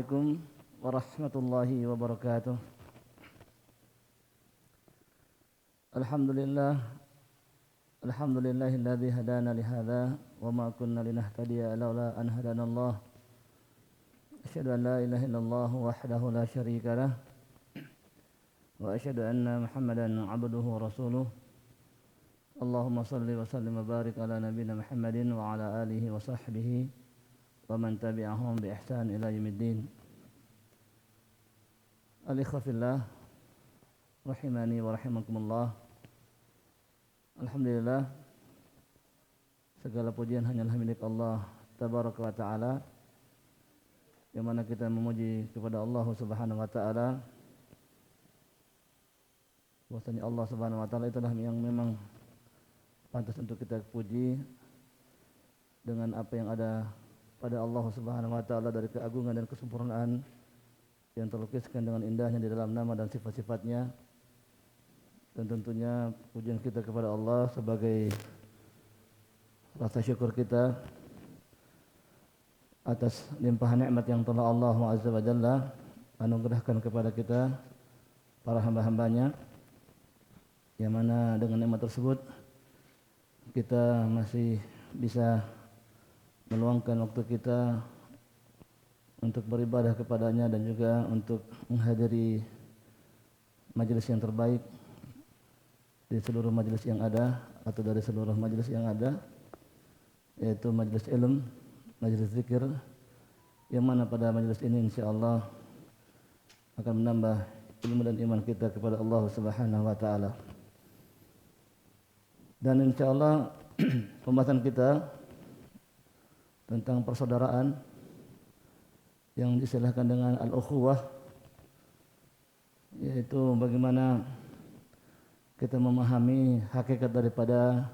Assalamualaikum warahmatullahi wabarakatuh. Alhamdulillah, alhamdulillahilladzi hadana li hadza wa ma kunna linahtadiya laula an hadanallah. Asyhadu an la ilaha illallah wahdahu la syarika lah wa asyhadu anna Muhammadan abduhu wa rasuluh. Allahumma salli wa sallim wa barik ala nabiyyina Muhammadin wa ala alihi wa sahbihi wa man tabi'ahum bi ihsan ila yaumiddin. Al-ikhwa fillah rahimani wa rahimakumullah. Alhamdulillah, segala pujian hanyalah milik Allah tabaraka wa ta'ala, yang mana kita memuji kepada Allah subhanahu wa ta'ala. Bahwasanya Allah subhanahu wa ta'ala itulah yang memang pantas untuk kita puji dengan apa yang ada pada Allah subhanahu wa ta'ala dari keagungan dan kesempurnaan yang terlukiskan dengan indahnya di dalam nama dan sifat-sifatnya. Dan tentunya pujian kita kepada Allah sebagai rasa syukur kita atas limpahan nikmat yang telah Allah Azza wa Jalla anugerahkan kepada kita para hamba-hambanya, yang mana dengan nikmat tersebut kita masih bisa meluangkan waktu kita untuk beribadah kepadanya dan juga untuk menghadiri majelis yang terbaik di seluruh majelis yang ada atau dari seluruh majelis yang ada, yaitu majelis ilmu, majelis zikir, yang mana pada majelis ini insyaallah akan menambah ilmu dan iman kita kepada Allah Subhanahu wa taala. Dan insyaallah pembahasan kita tentang persaudaraan yang diistilahkan dengan al-ukhuwah, yaitu bagaimana kita memahami hakikat daripada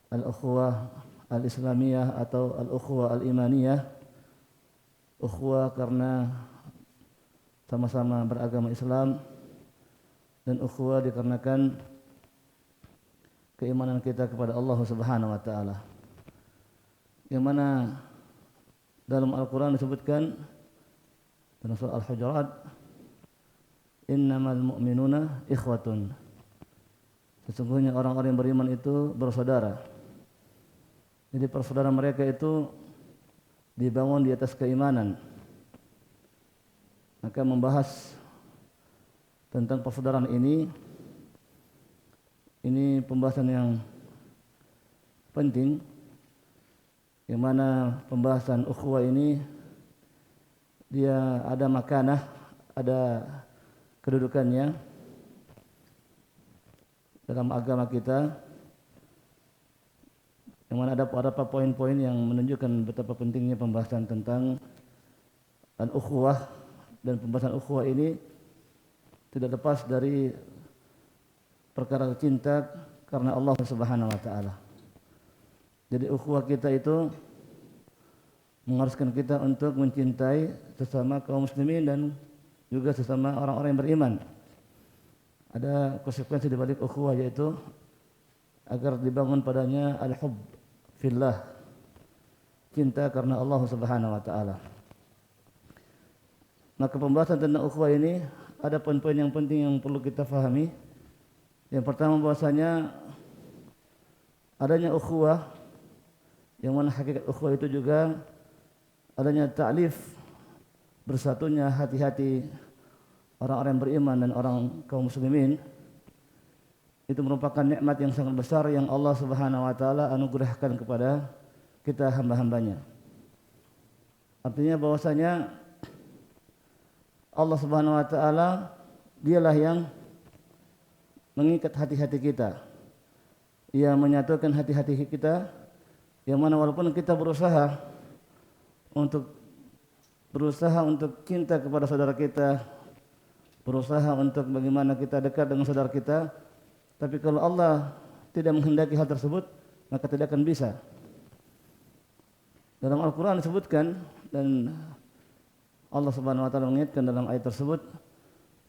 al-ukhuwah al-islamiyah atau al-ukhuwah al-imaniyah. Ukhuwah karena sama-sama beragama Islam, dan ukhuwah dikarenakan keimanan kita kepada Allah Subhanahu wa taala, yang mana dalam Al-Qur'an disebutkan dalam surah Al-Hujurat, innamal mu'minuna ikhwatun, sesungguhnya orang-orang yang beriman itu bersaudara. Jadi persaudaraan mereka itu dibangun di atas keimanan. Maka membahas tentang persaudaraan ini pembahasan yang penting, yang mana pembahasan ukhuwah ini dia ada makanah, ada kedudukannya dalam agama kita, yang mana ada beberapa poin-poin yang menunjukkan betapa pentingnya pembahasan tentang al-ukhuwah. Dan pembahasan ukhuwah ini tidak lepas dari perkara cinta karena Allah Subhanahu wa taala. Jadi ukhuwah kita itu mengharuskan kita untuk mencintai sesama kaum muslimin dan juga sesama orang-orang yang beriman. Ada konsekuensi di balik ukhuwah, yaitu agar dibangun padanya al-hubb fillah, cinta karena Allah Subhanahu wa taala. Maka pembahasan tentang ukhuwah ini ada poin-poin yang penting yang perlu kita fahami. Yang pertama, bahwasanya adanya ukhuwah, yang mana hakikat ukhuwah itu juga adanya ta'lif, bersatunya hati-hati orang-orang yang beriman dan orang kaum muslimin. Itu merupakan nikmat yang sangat besar yang Allah Subhanahu wa taala anugerahkan kepada kita hamba-hambanya. Artinya bahwasanya Allah Subhanahu wa taala dialah yang mengikat hati-hati kita. Ia menyatukan hati-hati kita, yang mana walaupun kita berusaha untuk cinta kepada saudara kita, berusaha untuk bagaimana kita dekat dengan saudara kita, tapi kalau Allah tidak menghendaki hal tersebut, maka tidak akan bisa. Dalam Al-Quran disebutkan, dan Allah Subhanahu wa taala mengingatkan dalam ayat tersebut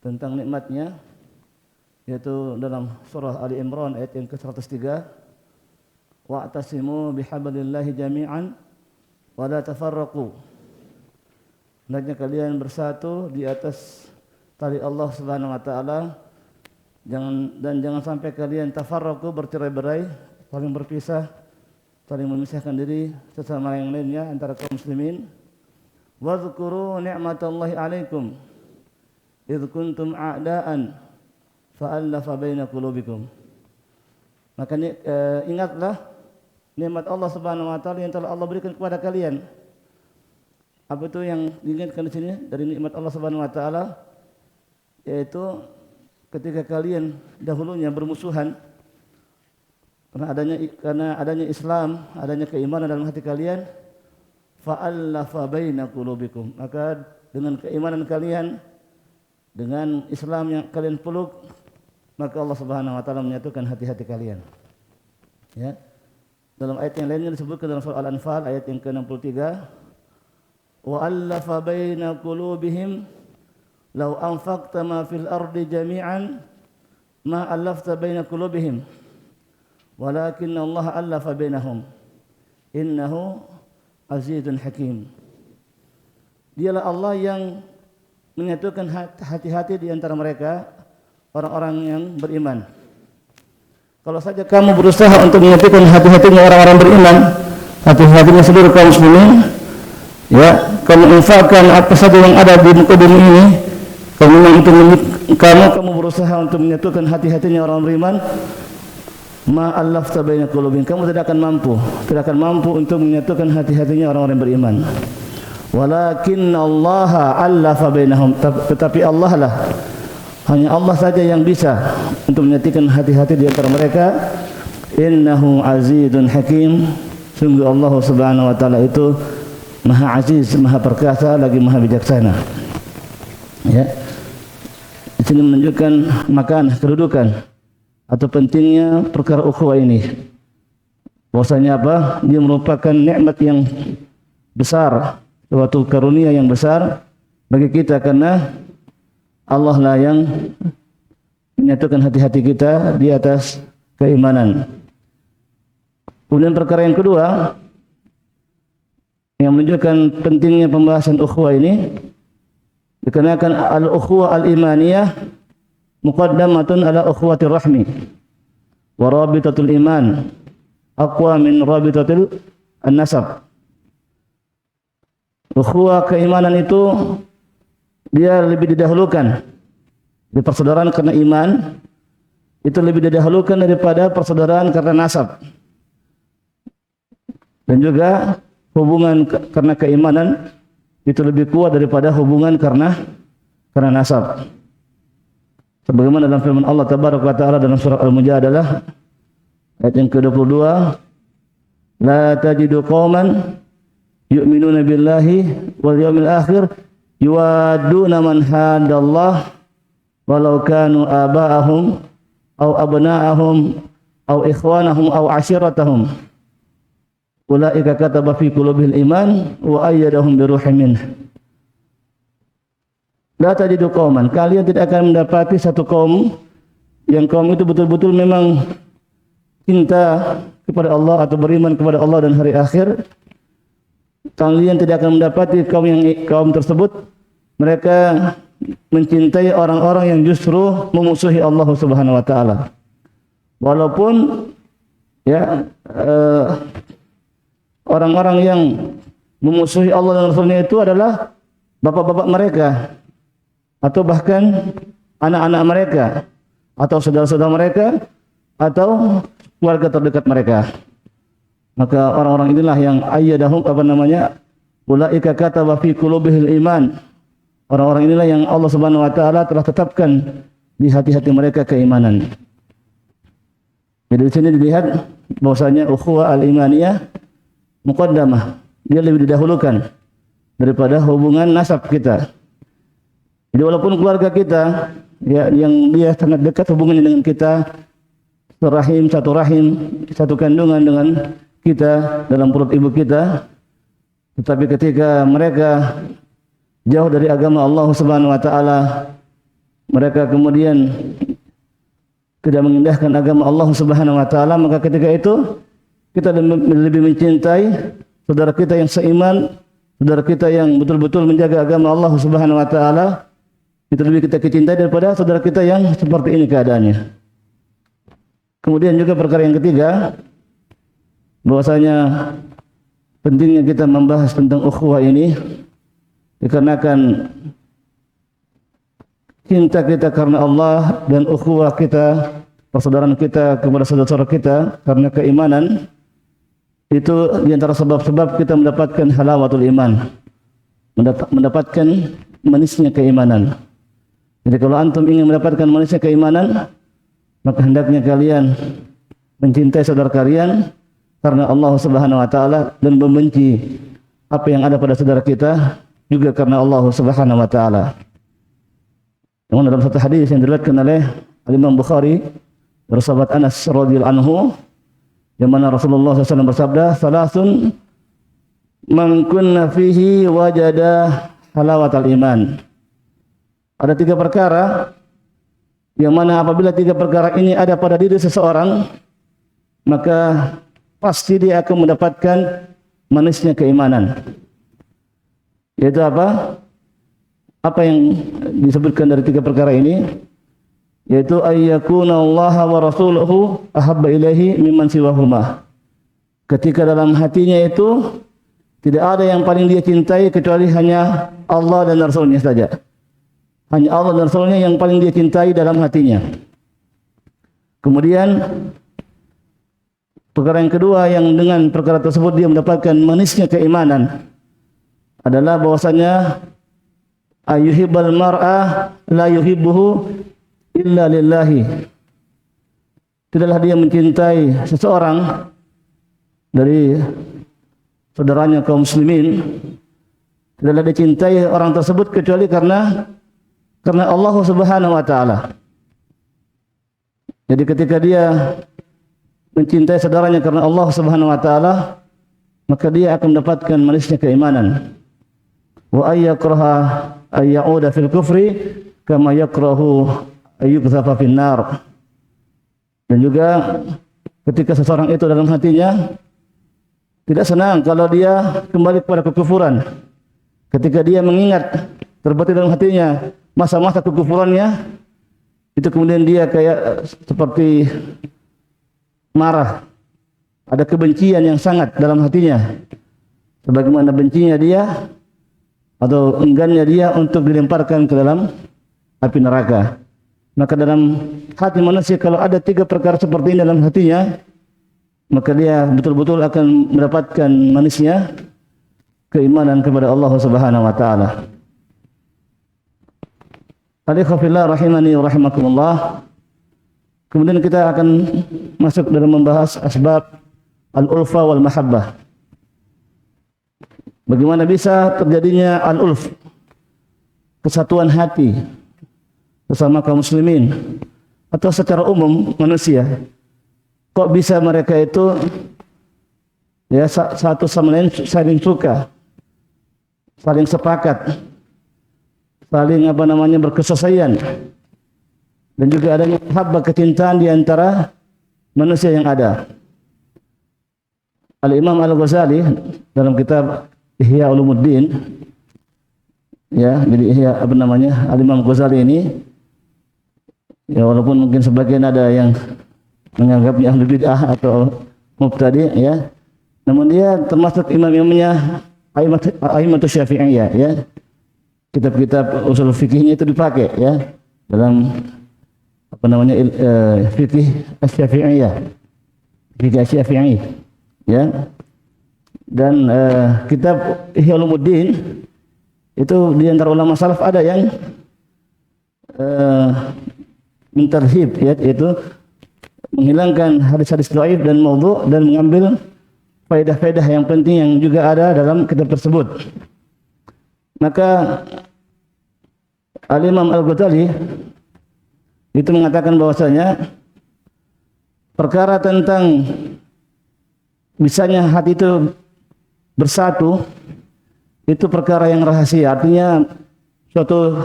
tentang nikmatnya, yaitu dalam surah Ali Imran ayat yang ke-103, wa'tasimu bihablillahi jami'an wa la tafarraqu. hendaknya kalian bersatu di atas tali Allah Subhanahu wa taala. Jangan sampai kalian tafarraqu, bercerai-berai, saling berpisah, saling memisahkan diri sesama yang lainnya antara kaum muslimin. Wadhkuru ni'matallahi 'alaikum idz kuntum a'daan fa'alafa baina qulubikum. Maka ingatlah nikmat Allah Subhanahu wa taala yang telah Allah berikan kepada kalian. Apa itu yang diingatkan di sini dari nikmat Allah Subhanahu wa taala? Yaitu ketika kalian dahulunya bermusuhan karena adanya Islam, adanya keimanan dalam hati kalian, fa'alafa baina qulubikum. Maka dengan keimanan kalian, dengan Islam yang kalian peluk, maka Allah Subhanahu wa taala menyatukan hati-hati kalian. Ya. Dalam ayat yang lainnya disebutkan dalam surah Al-Anfal ayat yang ke-63, wa alafa baina qulubihim law anfaqta ma fil ardi jami'an ma alafta baina qulubihim walakin Allah alafa bainahum innahu azizun hakim. Dialah Allah yang menyatukan hati-hati di antara mereka, orang-orang yang beriman. Kalau saja kamu berusaha untuk menyatukan hati-hatinya orang-orang beriman, hati-hatinya seluruh kaum muslimin, ya, kamu infakkan apa saja yang ada di muka bumi ini, kamu berusaha untuk menyatukan hati-hatinya orang beriman, ma'allafta baina qulubihim, kamu tidak akan mampu untuk menyatukan hati-hatinya orang-orang beriman. Walakin Allah allafa bainahum, tetapi Allah lah, hanya Allah saja yang bisa untuk menyatukan hati-hati di antara mereka. Innahu azizun hakim, sungguh Allah Subhanahu wa taala itu Maha Aziz, Maha Perkasa, lagi Maha Bijaksana. Ya. Di sini menunjukkan makan, kedudukan atau pentingnya perkara ukhuwah ini. Bahwasanya apa? Dia merupakan nikmat yang besar, suatu karunia yang besar bagi kita, karena Allah lah yang menyatukan hati-hati kita di atas keimanan. Kemudian perkara yang kedua yang menunjukkan pentingnya pembahasan ukhuwah ini, dikarenakan al-ukhuwah al-imaniyah muqaddamatun ala ukhuwatir rahmi wa rabitatul iman aqwa min rabitatil an-nasab. Ukhuwah keimanan itu dia lebih didahulukan di persaudaraan karena iman, itu lebih didahulukan daripada persaudaraan karena nasab. Dan juga hubungan karena keimanan itu lebih kuat daripada hubungan karena nasab. Sebagaimana dalam firman Allah Tabaraka wa Ta'ala dalam surah Al-Mujadalah ayat yang ke-22, la tajidu qauman yu'minuna billahi wal yawmil akhir yuwadduna man hadallah walau kanu aba'ahum aw abna'ahum aw ikhwanahum aw ashiratahum ulaika kataba fi qulubihil iman wa ayyadahum bi ruhin minhu. La tajidu qauman, kalian tidak akan mendapati satu kaum yang kaum itu betul-betul memang cinta kepada Allah atau beriman kepada Allah dan hari akhir. Kalian tidak akan mendapati kaum tersebut mereka mencintai orang-orang yang justru memusuhi Allah Subhanahu wa taala. Walaupun ya orang-orang yang memusuhi Allah dan Rasulnya itu adalah bapak-bapak mereka, atau bahkan anak-anak mereka, atau saudara-saudara mereka, atau keluarga terdekat mereka. Maka orang-orang inilah yang ayyadahum, ulaika kataba fi qulubihil iman. Orang-orang inilah yang Allah Subhanahu wa taala telah tetapkan di hati-hati mereka keimanan. Jadi di sini dilihat bahwasanya ukhuwah al-imaniyah muqaddamah, dia lebih didahulukan daripada hubungan nasab kita. Jadi walaupun keluarga kita ya yang dia sangat dekat hubungannya dengan kita, satu rahim, satu kandungan dengan kita dalam perut ibu kita, tetapi ketika mereka jauh dari agama Allah Subhanahu wa taala, mereka kemudian tidak mengindahkan agama Allah Subhanahu wa taala, maka ketika itu kita lebih mencintai saudara kita yang seiman saudara kita yang betul-betul menjaga agama Allah Subhanahu wa taala itu lebih kita cintai daripada saudara kita yang seperti ini keadaannya. Kemudian juga perkara yang ketiga, bahwasanya pentingnya kita membahas tentang ukhuwah ini dikarenakan cinta kita karena Allah dan ukhuwah kita, persaudaraan kita kepada saudara-saudara kita karena keimanan, itu di antara sebab-sebab kita mendapatkan halawatul iman, mendapatkan manisnya keimanan. Jadi kalau antum ingin mendapatkan manisnya keimanan, maka hendaknya kalian mencintai saudara kalian karena Allah Subhanahu wa taala dan membenci apa yang ada pada saudara kita juga karena Allah Subhanahu wa taala. Namun dalam satu hadis yang diriwayatkan oleh Imam Bukhari dari sahabat Anas radhiyallahu anhu, yang mana Rasulullah SAW bersabda, "Salasun man kunna fihi wajada halawatal iman." Ada 3 perkara yang mana apabila 3 perkara ini ada pada diri seseorang, maka pasti dia akan mendapatkan manisnya keimanan. Yaitu apa? Apa yang disebutkan dari 3 perkara ini? Yaitu ayyakuna Allah wa rasuluhu ahabba ilaihi mimman siwahuma. Ketika dalam hatinya itu tidak ada yang paling dia cintai kecuali hanya Allah dan Rasulnya saja. Hanya Allah dan Rasulnya yang paling dia cintai dalam hatinya. Kemudian perkara yang kedua yang dengan perkara tersebut dia mendapatkan manisnya keimanan adalah bahwasanya ayyuhibbal mar'a la yuhibbuhu illa lillahi. Tidaklah dia mencintai seseorang dari saudaranya kaum muslimin, tidaklah dia cintai orang tersebut kecuali karena Allah Subhanahu wa taala. Jadi ketika dia mencintai saudaranya karena Allah Subhanahu wa taala, maka dia akan mendapatkan manisnya keimanan. Wa ayyakraha ayyauda fil kufri kama yakrahu ayyuqdhafa fin nar. Dan juga ketika seseorang itu dalam hatinya tidak senang kalau dia kembali kepada kekufuran. Ketika dia mengingat terbetik dalam hatinya masa-masa kekufurannya, itu kemudian dia kayak seperti marah. Ada kebencian yang sangat dalam hatinya. Sebagaimana bencinya dia atau enggannya dia untuk dilemparkan ke dalam api neraka. Maka dalam hati manusia kalau ada 3 perkara seperti ini dalam hatinya, maka dia betul-betul akan mendapatkan manisnya keimanan kepada Allah Subhanahu wa taala. Alhamdulillah rahimani wa rahimakumullah. Kemudian kita akan masuk dalam membahas asbab al-ulfa wal mahabbah. Bagaimana bisa terjadinya al-ulf, kesatuan hati bersama kaum muslimin atau secara umum manusia. Kok bisa mereka itu ya satu sama lain saling suka, saling sepakat, saling berkesesuaian, dan juga adanya mahabbah, kecintaan di antara manusia yang ada. Al-Imam Al-Ghazali dalam kitab Ihya Ulumuddin, ya, jadi Ihya Al-Imam Ghazali ini, ya walaupun mungkin sebagian ada yang menganggapnya ahli bid'ah atau mubtadi, ya, namun dia termasuk imam-imamnya A'immatus Syafi'iyah, ya. Kitab-kitab usul fikihnya itu dipakai, ya, dalam fikih Asy-Syafi'iyah, fikih Asy-Syafi'i, ya. Dan kitab Ihya Ulumuddin itu di antara ulama salaf ada yang mentarhib, ya, yaitu menghilangkan hadis-hadis dhaif dan maudhu' dan mengambil faedah-faedah yang penting yang juga ada dalam kitab tersebut. Maka Al-Imam Al-Ghazali itu mengatakan bahwasanya perkara tentang bisanya hati itu bersatu itu perkara yang rahasia, artinya suatu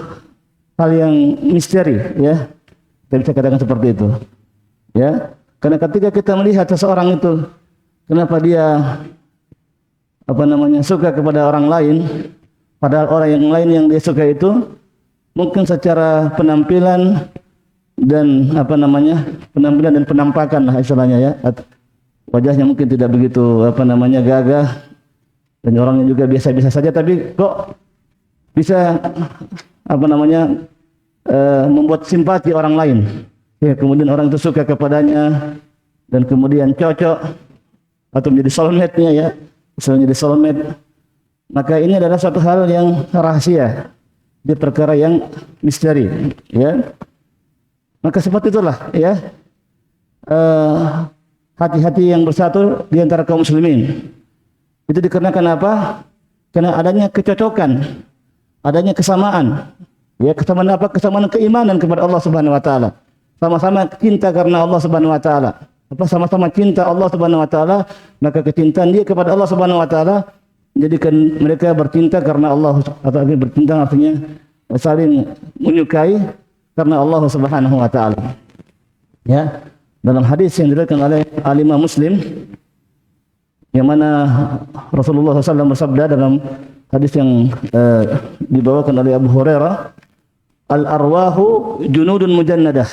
hal yang misteri, ya, kita bisa katakan seperti itu, ya. Karena ketika kita melihat seseorang itu kenapa dia suka kepada orang lain, padahal orang yang lain yang dia suka itu mungkin secara penampilan dan penampilan dan penampakan lah istilahnya ya, wajahnya mungkin tidak begitu gagah dan orangnya juga biasa-biasa saja, tapi kok bisa membuat simpati orang lain ya, kemudian orang itu suka kepadanya dan kemudian cocok atau menjadi soulmate-nya ya, misalnya jadi soulmate, maka ini adalah suatu hal yang rahasia, di perkara yang misteri ya. Maka seperti itulah ya, hati-hati yang bersatu di antara kaum muslimin itu dikarenakan apa? Karena adanya kecocokan, adanya kesamaan ya. Kesamaan apa? Kesamaan keimanan kepada Allah Subhanahu wa taala, sama-sama cinta karena Allah Subhanahu wa taala. Sama-sama cinta Allah Subhanahu wa taala, maka kecintaan dia kepada Allah Subhanahu wa taala menjadikan mereka bercinta karena Allah, atau bercinta artinya saling menyukai karena Allah Subhanahu wa taala. Ya, dalam hadis yang diriwayatkan oleh Imam Muslim yang mana Rasulullah SAW bersabda dalam hadis yang dibawakan oleh Abu Hurairah, al-arwahu junudun mujannadah.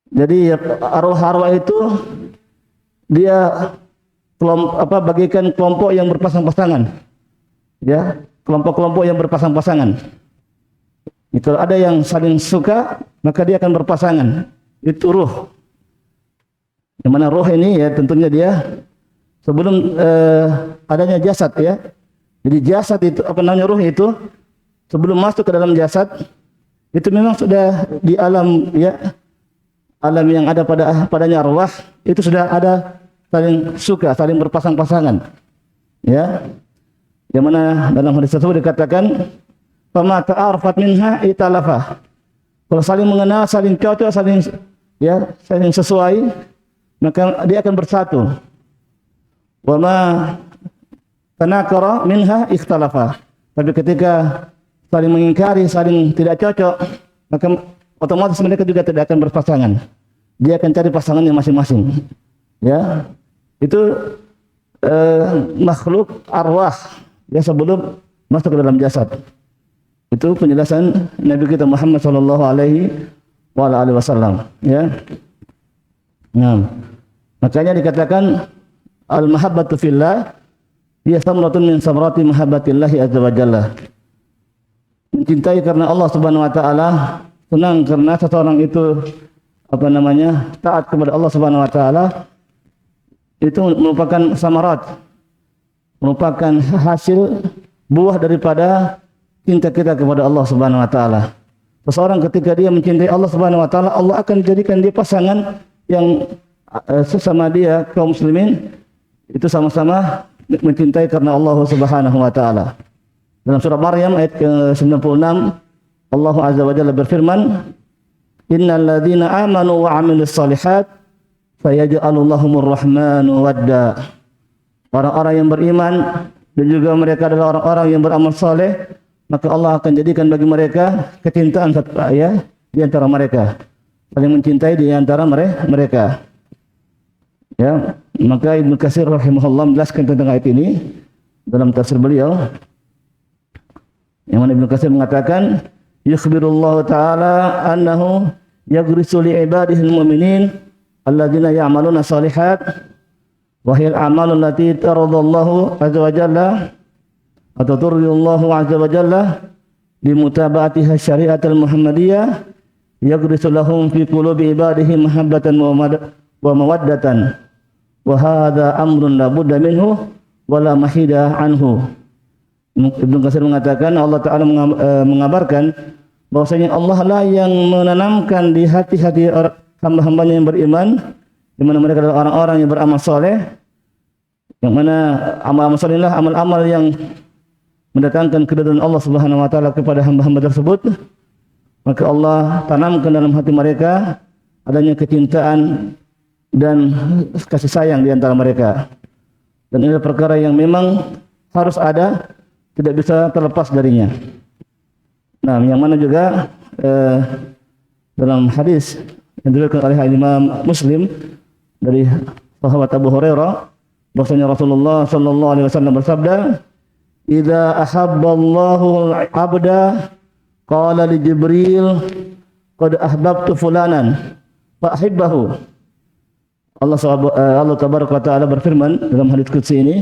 Jadi arwah-arwah itu dia bagaikan kelompok yang berpasang-pasangan. Ya, kelompok-kelompok yang berpasang-pasangan. Kalau ada yang saling suka, maka dia akan berpasangan. Itu ruh. Yang mana ruh ini ya tentunya dia sebelum adanya jasad ya. Jadi jasad itu ruh itu sebelum masuk ke dalam jasad itu memang sudah di alam ya, alam yang ada padanya arwah itu sudah ada saling suka, saling berpasang-pasangan. Ya. Yang mana dalam hadis tersebut dikatakan, "Fama ta'arafat minha italafa." Kalau saling mengenal, saling cocok, saling sesuai, maka dia akan bersatu. Wa ma tanakara minha ikhtalafa. Tapi ketika saling mengingkari, saling tidak cocok, maka otomatis mereka juga tidak akan berpasangan. Dia akan cari pasangannya masing-masing. Ya, itu makhluk arwah ya sebelum masuk ke dalam jasad. Itu penjelasan Nabi kita Muhammad sallallahu alaihi wasallam. Ya. Nah, makanya dikatakan al-mahabbatu fillah hiya samratun min samrati mahabbatillahi azza wa jalla. Mencintai karena Allah Subhanahu wa taala, senang karena seseorang itu taat kepada Allah Subhanahu wa taala, itu merupakan samarat, merupakan hasil buah daripada cinta kita kepada Allah Subhanahu wa taala. Seseorang ketika dia mencintai Allah Subhanahu wa taala, Allah akan jadikan dia pasangan yang sesama dia kaum muslimin itu sama-sama mencintai karena Allah Subhanahu wa taala. Dalam surah Maryam ayat ke-96 Allah Azza wa Jalla berfirman, "Innal ladzina amanu wa 'amilus shalihat sayaj'alullahumur rahmanu wadda." Orang-orang yang beriman dan juga mereka adalah orang-orang yang beramal saleh, maka Allah akan jadikan bagi mereka kecintaan ya di antara mereka, saling mencintai di antara mereka. Ya, maka Ibnu Katsir rahimahullah menjelaskan tentang ayat ini dalam tafsir beliau. Yang mana Ibnu Katsir mengatakan, yukhbirullahu ta'ala annahu yaghrisu li ibadihil mu'minin alladzina ya'maluna shalihat wa hiya al-a'malu allati taradallahu azza wa jalla atau turiyallahu azza wa jalla bi mutaba'atiha syari'atul muhammadiyah yaghrisu lahum fi qulubi ibadihi mahabbatan wa mawaddatan wa hadha amrun la budda minhu wa la mahida anhu. Ibnu Katsir mengatakan Allah Ta'ala mengabarkan bahwasanya Allah lah yang menanamkan di hati-hati hamba-hambanya yang beriman, di mana mereka adalah orang-orang yang beramal soleh, yang mana amal-amal soleh lah amal-amal yang mendatangkan keridhaan Allah Subhanahu wa taala kepada hamba-hamba tersebut. Maka Allah tanamkan dalam hati mereka adanya kecintaan dan kasih sayang di antara mereka. Dan ini perkara yang memang harus ada, tidak bisa terlepas darinya. Nah, yang mana juga dalam hadis yang diriwayatkan oleh Imam Muslim dari sahabat Abu Hurairah Bahwasanya Rasulullah sallallahu alaihi wasallam bersabda, "Idza ahabballahu 'abda qala li Jibril, qad ahbabtu fulanan fa ahibbahu." Allah tabaraka wa taala berfirman dalam hadits qudsi ini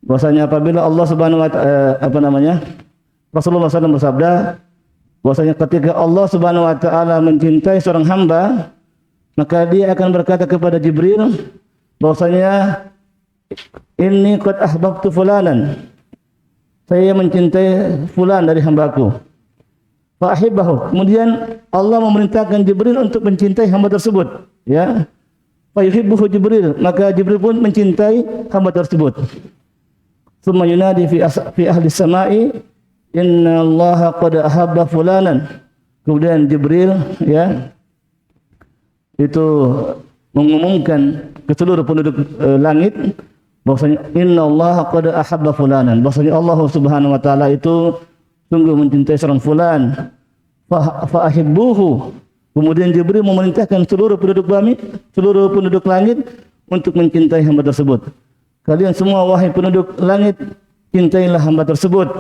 bahwasanya apabila Allah Subhanahu wa taala Rasulullah SAW bersabda bahwasanya ketika Allah Subhanahu wa taala mencintai seorang hamba, maka dia akan berkata kepada Jibril bahwasanya inni qad ahbabtu fulanan, saya mencintai fulan dari hambaku. Fa ahibbahu. Kemudian Allah memerintahkan Jibril untuk mencintai hamba tersebut, ya. Fa yuhibbuhu Jibril, maka Jibril pun mencintai hamba tersebut. Tsumma yunadi fi ahli samai, inna Allah qad ahabba fulanan. Kemudian Jibril, ya, itu mengumumkan ke seluruh penduduk langit bahwasanya inna Allah qad ahabba fulanan, bahwasanya Allah Subhanahu wa taala itu sungguh mencintai seorang fulan. Fa ahibbuhu. Kemudian Jibril memerintahkan seluruh penduduk langit untuk mencintai hamba tersebut. Kalian semua wahai penduduk langit, cintailah hamba tersebut.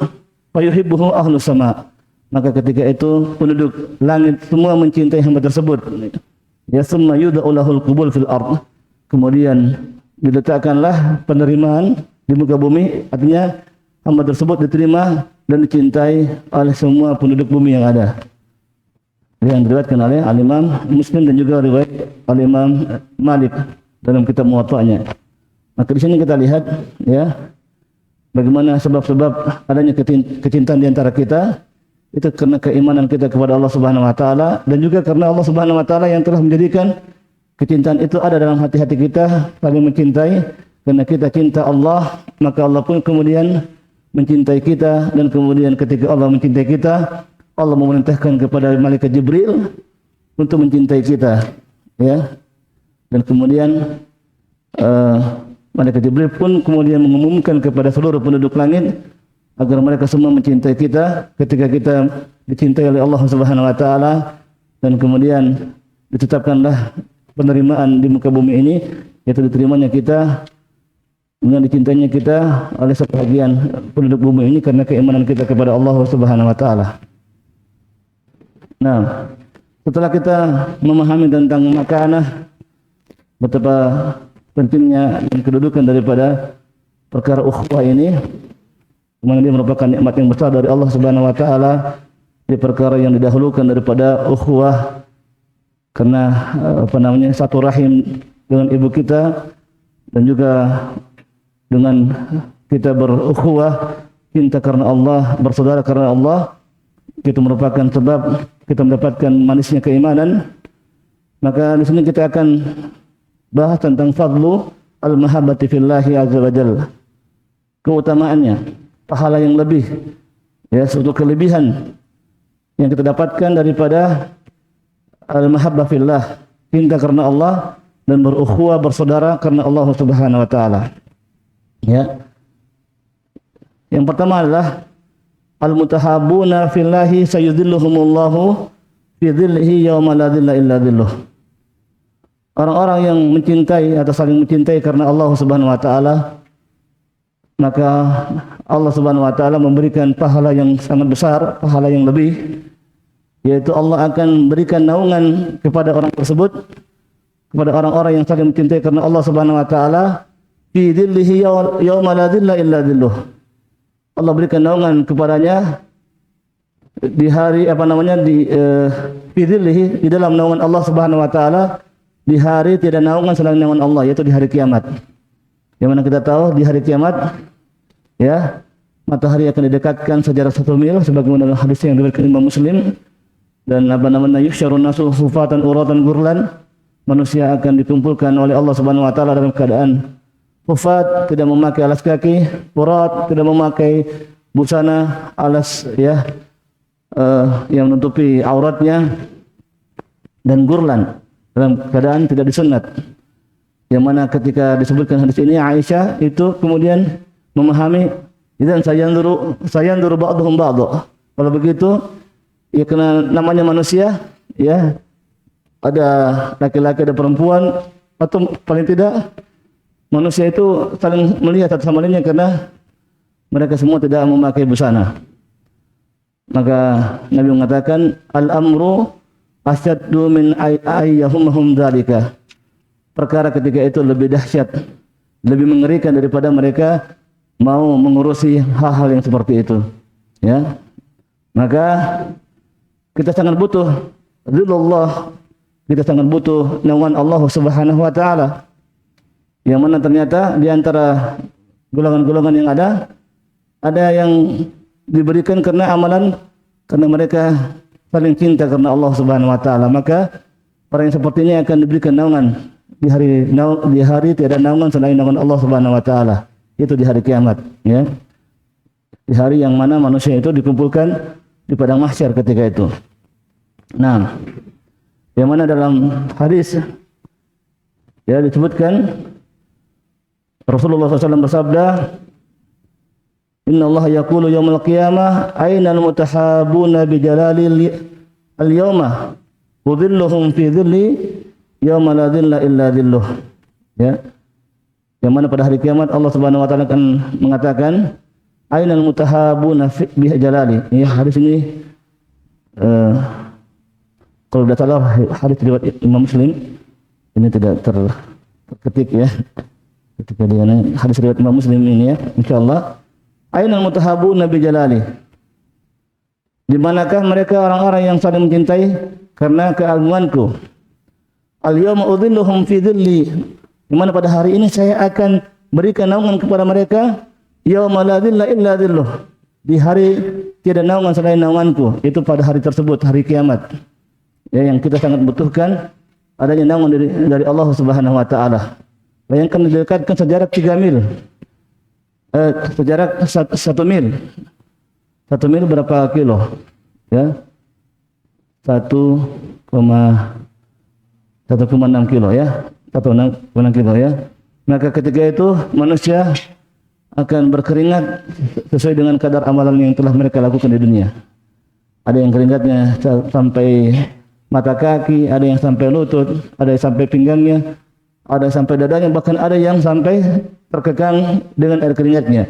Fa yuhibbuhu ahlus sama. Maka ketika itu penduduk langit semua mencintai hamba tersebut. Ya summa yud'u lahul qubul fil ardh. Kemudian diletakkanlah penerimaan di muka bumi, artinya hamba tersebut diterima dan dicintai oleh semua penduduk bumi yang ada. Yang diriwayatkan oleh Al-Imam Muslim dan juga riwayat Al-Imam Malik dalam kitab Muwatta'nya. Maka di sini kita lihat, ya, bagaimana sebab-sebab adanya kecintaan di antara kita itu karena keimanan kita kepada Allah Subhanahu wa taala, dan juga karena Allah Subhanahu wa taala yang telah menjadikan kecintaan itu ada dalam hati-hati kita, saling mencintai. Karena kita cinta Allah, maka Allah pun kemudian mencintai kita, dan kemudian ketika Allah mencintai kita, Allah memerintahkan kepada malaikat Jibril untuk mencintai kita, ya. Dan kemudian malaikat Jibril pun kemudian mengumumkan kepada seluruh penduduk langit agar mereka semua mencintai kita ketika kita dicintai oleh Allah Subhanahu wa taala, dan kemudian ditetapkanlah penerimaan di muka bumi ini, yaitu diterimanya kita dengan dicintainya kita oleh sebagian penduduk bumi ini karena keimanan kita kepada Allah Subhanahu wa taala. Nah, setelah kita memahami tentang makanah, betapa pentingnya dan kedudukan daripada perkara ukhuwah ini, dimana dia merupakan nikmat yang besar dari Allah Subhanahu wa taala, di perkara yang didahulukan daripada ukhuwah karena satu rahim dengan ibu kita, dan juga dengan kita berukhuwah cinta karena Allah, bersaudara karena Allah, itu merupakan sebab kita mendapatkan manisnya keimanan. Maka di sini kita akan bahas tentang fadlu al-mahabbati fillahi azza wa jalla, keutamaannya, pahala yang lebih, ya, suatu kelebihan yang kita dapatkan daripada al-mahabbah fillah, cinta karena Allah dan berukhuwah, bersaudara karena Allah Subhanahu wa taala. Ya. Yang pertama adalah al-mutahabbuna fillahi sayudhilluhumullahu fi dhillihi yauma la dhilla illa dhilluh. Orang-orang yang mencintai atau saling mencintai karena Allah Subhanahu wa taala, maka Allah Subhanahu wa taala memberikan pahala yang sangat besar, pahala yang lebih, yaitu Allah akan berikan naungan kepada orang tersebut, kepada orang-orang yang saling mencintai karena Allah Subhanahu wa taala, fi dhillihi yauma la dhilla illa dhilluh. Allah berikan naungan kepadanya di hari fi dhillihi, di dalam naungan Allah Subhanahu wa taala, di hari tidak naungan selain naungan Allah, yaitu di hari kiamat. Yang mana kita tahu di hari kiamat, ya, matahari akan didekatkan sejarak 1 mil sebagaimana hadis yang diriwayatkan Imam Muslim, dan yuhsyarun nasu hufatan uratan gurlan, manusia akan dikumpulkan oleh Allah Subhanahu wa taala dalam keadaan hufat, tidak memakai alas kaki, urat, tidak memakai busana, alas, ya, yang menutupi auratnya, dan gurlan, dalam keadaan tidak disunat. Yang mana ketika disebutkan hadis ini, Aisyah itu kemudian memahami, idzan sayanduru ba'dhum ba'dha. Kalau begitu, ya, karena namanya manusia, ya, ada laki-laki, ada perempuan, atau paling tidak manusia itu saling melihat satu sama lainnya karena mereka semua tidak memakai busana. Maka Nabi mengatakan al-amru asyaddu min ayyahumhum dzalika. Perkara ketika itu lebih dahsyat, lebih mengerikan daripada mereka mau mengurusi hal-hal yang seperti itu. Ya. Maka kita sangat butuh ridullah, kita sangat butuh naungan Allah Subhanahu wa taala. Yang mana ternyata di antara golongan-golongan yang ada yang diberikan karena amalan, karena mereka saling cinta karena Allah Subhanahu wa taala. Maka orang yang seperti ini akan diberikan naungan di hari tiada naungan selain naungan Allah Subhanahu wa taala. Itu di hari kiamat, ya. Di hari yang mana manusia itu dikumpulkan di padang mahsyar ketika itu. Nah, yang mana dalam hadis ya disebutkan Rasulullah SAW bersabda, Inna Allah yaqulu yawmal qiyamah aynal mutahabuna bi jalali al-yawma udhilluhum fi dhilli yawma la dhilla illa dhilluh. Ya. Yang mana pada hari kiamat Allah Subhanahu wa taala akan mengatakan aynal mutahabuna bi jalali. Ya, hadis ini kalau tidak salah hadis riwayat Imam Muslim, ini tidak terketik ya. Ketika dia hadis riwayat Imam Muslim ini ya, insyaallah. Ainal mutahabuna bi jalali. Di manakah mereka orang-orang yang saling mencintai karena keagunganku? Al-yawma udhilluhum fi dhilli. Di mana pada hari ini saya akan berikan naungan kepada mereka, yauma la dhilla illa dhilluh. Di hari tiada naungan selain naunganku. Itu pada hari tersebut, hari kiamat. Ya, yang kita sangat butuhkan adanya naungan dari Allah Subhanahu wa taala. Bayangkan didekatkan sejarak 3 mil. Sejarak 1 mil. 1 mil berapa kilo? Ya. 1,6 kilo ya. 1,6 kilo ya. Maka ketika itu manusia akan berkeringat sesuai dengan kadar amalan yang telah mereka lakukan di dunia. Ada yang keringatnya sampai mata kaki, ada yang sampai lutut, ada yang sampai pinggangnya, ada yang sampai dadanya, bahkan ada yang sampai terkekang dengan air keringatnya,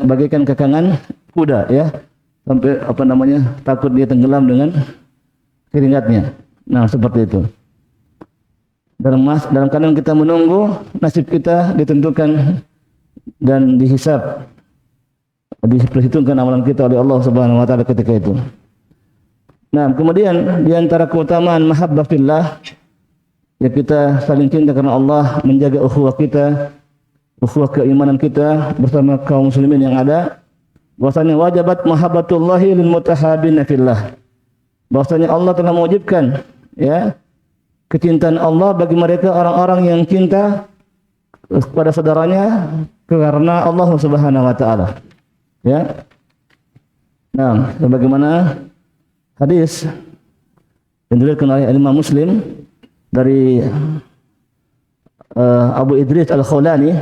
bagaikan kekangan kuda ya, sampai takut dia tenggelam dengan keringatnya. Nah, seperti itu. Dalam keadaan kita menunggu nasib kita ditentukan dan dihisab, diperhitungkan amalan kita oleh Allah Subhanahu wa taala ketika itu. Nah, kemudian di antara keutamaan mahabbah fillah, ya kita saling cinta karena Allah, menjaga ukhuwah kita, ukhuwah keimanan kita bersama kaum muslimin yang ada. Bahwasanya wajibat mahabbatullahi lil mutahabina fillah. Bahwasanya Allah telah mewajibkan ya kecintaan Allah bagi mereka orang-orang yang cinta kepada saudaranya karena Allah Subhanahu wa taala. Ya. Nah, bagaimana hadis yang diriwayatkan oleh Imam Muslim dari Abu Idris Al-Khawlani,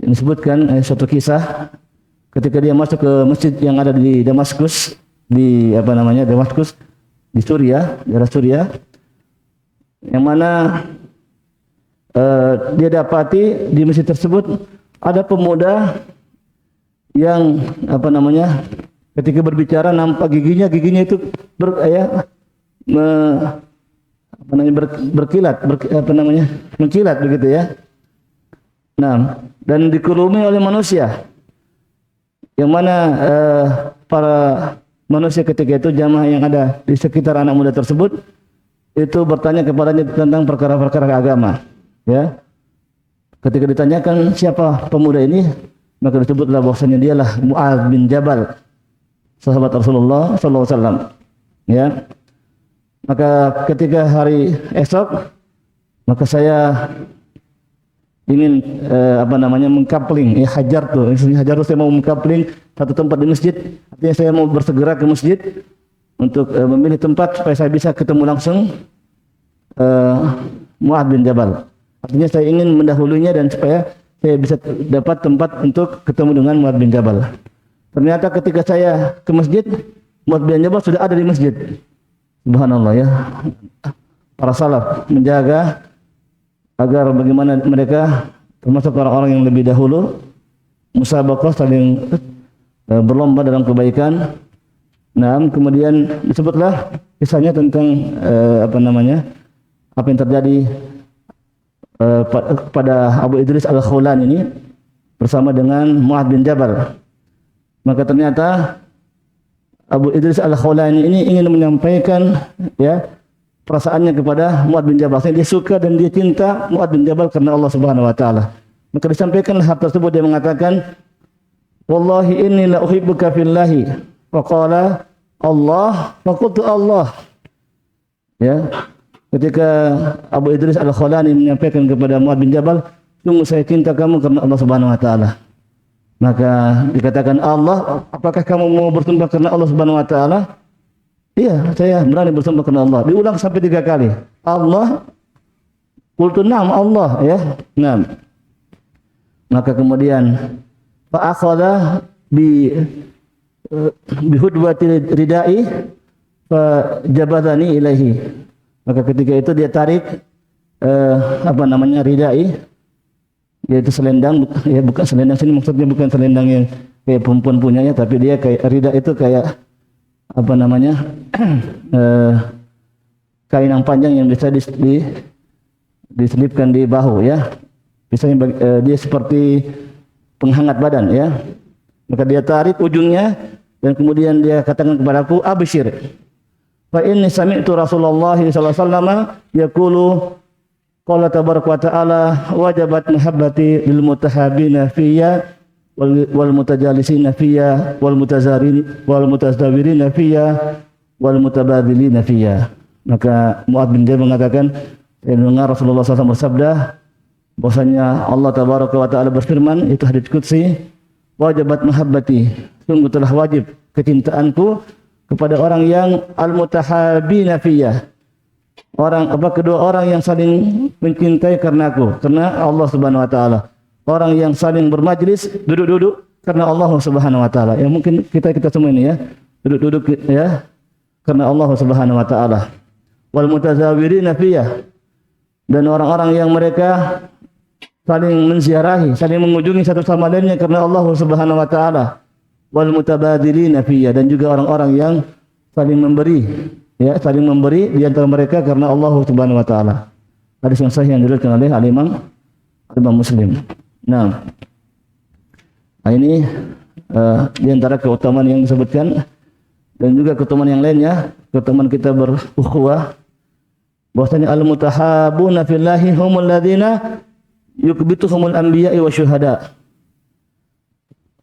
yang disebutkan suatu kisah ketika dia masuk ke masjid yang ada di Damaskus, Damaskus di Suriah, daerah Suriah, yang mana dia dapati di masjid tersebut ada pemuda yang ketika berbicara nampak giginya itu mengkilat begitu ya. Nah, dan dikerumuni oleh manusia, yang mana para manusia ketika itu jamaah yang ada di sekitar anak muda tersebut itu bertanya kepadanya tentang perkara-perkara agama. Ya, ketika ditanyakan siapa pemuda ini, maka disebutlah bahwasanya dialah Mu'adz bin Jabal, sahabat Rasulullah SAW. Ya, maka ketika hari esok, maka saya ingin mengkapling, hajar tuh saya mau mengkapling satu tempat di masjid. Artinya saya mau bersegera ke masjid untuk memilih tempat supaya saya bisa ketemu langsung Mu'adz bin Jabal. Artinya saya ingin mendahulunya dan supaya saya bisa dapat tempat untuk ketemu dengan Mu'adz bin Jabal. Ternyata ketika saya ke masjid, Mu'adz bin Jabal sudah ada di masjid. Subhanallah ya. Para salaf menjaga agar bagaimana mereka termasuk orang-orang yang lebih dahulu musabaqah, saling berlomba dalam kebaikan. Nah, kemudian disebutlah kisahnya tentang apa yang terjadi pada Abu Idris Al-Khawlani ini bersama dengan Mu'adz bin Jabal. Maka ternyata Abu Idris Al-Khawlani ini ingin menyampaikan ya perasaannya kepada Mu'adz bin Jabal. Dia suka dan dia cinta Mu'adz bin Jabal karena Allah Subhanahu wa taala. Maka disampaikan hal tersebut, dia mengatakan, "Wallahi inni la uhibbuka fillahi." Faqala Allah, faqultu Allah. Ya. Ketika Abu Idris Al-Khawlani menyampaikan kepada Mu'adz bin Jabal, "Sungguh saya cinta kamu karena Allah Subhanahu wa taala." Maka dikatakan Allah, "Apakah kamu mau bersumpah karena Allah Subhanahu wa taala?" "Iya, saya berani bersumpah karena Allah." Diulang sampai 3 kali. Allah, qultu na'am Allah, ya. Naam. Maka kemudian fa akhadha bi hudwati ridai fa jabadani ilaihi. Maka ketika itu dia tarik ridai, yaitu selendang, ya bukan selendang sini maksudnya bukan selendang yang kayak perempuan punyanya, tapi dia kayak ridai itu kayak kain yang panjang yang bisa diselipkan di bahu, ya. Biasanya dia seperti penghangat badan, ya. Maka dia tarik ujungnya dan kemudian dia katakan kepadaku, "Absyir. Fa inni sami'tu Rasulullah sallallahu alaihi wasallam yaqulu qala tabaraka wa ta'ala wajabat mahabbati lil mutahabbina fiyya wal mutajalisina fiyya wal mutazawirina fiyya wal mutabadilina fiyya." Maka Mu'adz bin Jabal mengatakan, saya dengar Rasulullah SAW bersabda bahwasanya Allah tabaraka wa ta'ala berfirman, itu hadits qudsi, wajabat mahabbati, sungguh telah wajib kecintaanku kepada orang yang al-mutahabbina fiyya, kedua orang yang saling mencintai karena aku, karena Allah Subhanahu wa taala. Orang yang saling bermajlis, duduk-duduk karena Allah Subhanahu wa taala. Ya mungkin kita semua ini, ya, duduk-duduk, ya, karena Allah Subhanahu wa taala. Wal mutazawirina fiyya, dan orang-orang yang mereka saling menziarahi, saling mengunjungi satu sama lainnya karena Allah Subhanahu wa taala. Wal mutabadilina fiyya, dan juga orang-orang yang saling memberi, ya, saling memberi di antara mereka karena Allah Subhanahu wa taala. Hadis yang sahih yang diriwayatkan oleh Imam Muslim. Nah, ini di antara keutamaan yang disebutkan, dan juga keutamaan yang lainnya, keutamaan kita berukhuwah, bahwasanya al-mutahabuna fillahi humul ladzina yukbituhumul anbiya'i wa syuhada.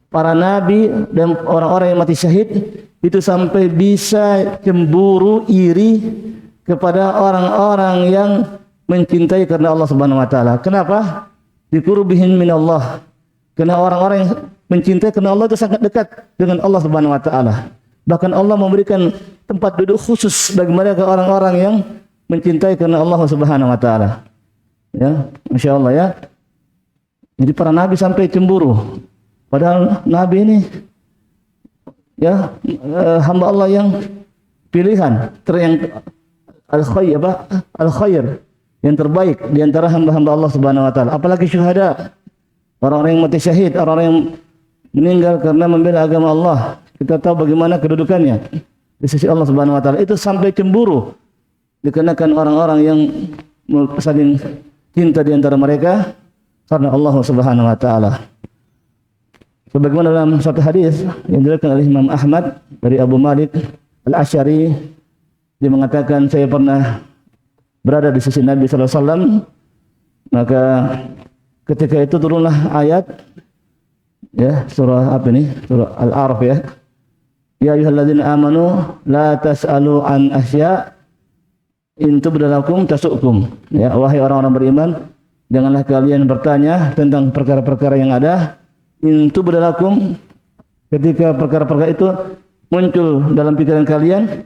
Para nabi dan orang-orang yang mati syahid itu sampai bisa cemburu, iri kepada orang-orang yang mencintai karena Allah Subhanahu wa taala. Kenapa? Diqurbihin min Allah. Karena orang-orang yang mencintai karena Allah itu sangat dekat dengan Allah Subhanahu wa taala. Bahkan Allah memberikan tempat duduk khusus bagi mereka orang-orang yang mencintai karena Allah Subhanahu wa taala. Ya, Masya Allah, ya. Jadi para nabi sampai cemburu. Padahal nabi ini, ya, hamba Allah yang pilihan, yang al-khair, yang terbaik di antara hamba-hamba Allah Subhanahu wa taala. Apalagi syuhada, orang-orang yang mati syahid, orang-orang yang meninggal karena membela agama Allah. Kita tahu bagaimana kedudukannya di sisi Allah Subhanahu wa taala. Itu sampai cemburu dikarenakan orang-orang yang saling cinta di antara mereka karena Allah Subhanahu wa taala. Sebagaimana dalam satu hadis yang diriwayatkan oleh Imam Ahmad dari Abu Malik Al-Asy'ari, dia mengatakan, saya pernah berada di sisi Nabi sallallahu alaihi wasallam, maka ketika itu turunlah ayat, ya, surah apa ini? Surah Al-A'raf, ya. Ya ayyuhalladzina amanu la tas'alu an asya' in tubdalakum tasukum. Ya, wahai orang-orang beriman, janganlah kalian bertanya tentang perkara-perkara yang ada. In tubdalakum, ketika perkara-perkara itu muncul dalam pikiran kalian,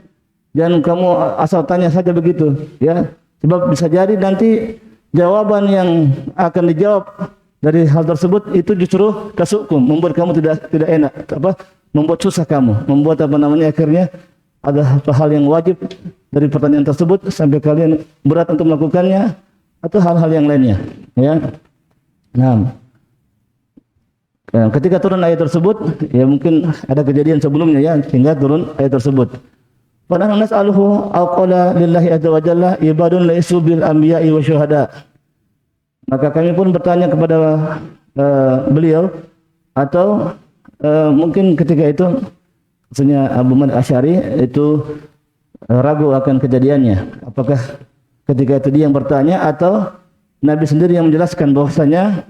jangan kamu asal tanya saja begitu, ya. Sebab bisa jadi nanti jawaban yang akan dijawab dari hal tersebut itu justru tasukum, membuat kamu tidak enak, membuat susah kamu, membuat akhirnya ada hal yang wajib dari pertanyaan tersebut sampai kalian berat untuk melakukannya, atau hal-hal yang lainnya, ya. Nah, ketika turun ayat tersebut, ya mungkin ada kejadian sebelumnya ya, sehingga turun ayat tersebut. Wa nahnu nas'aluhu aw qala lillahi azza wa jalla ibadun laisu bil anbiya'i wa syuhada. Maka kami pun bertanya kepada beliau, atau mungkin ketika itu maksudnya Abu Muhammad Asy'ari itu ragu akan kejadiannya. Apakah ketika itu dia yang bertanya atau Nabi sendiri yang menjelaskan bahwasanya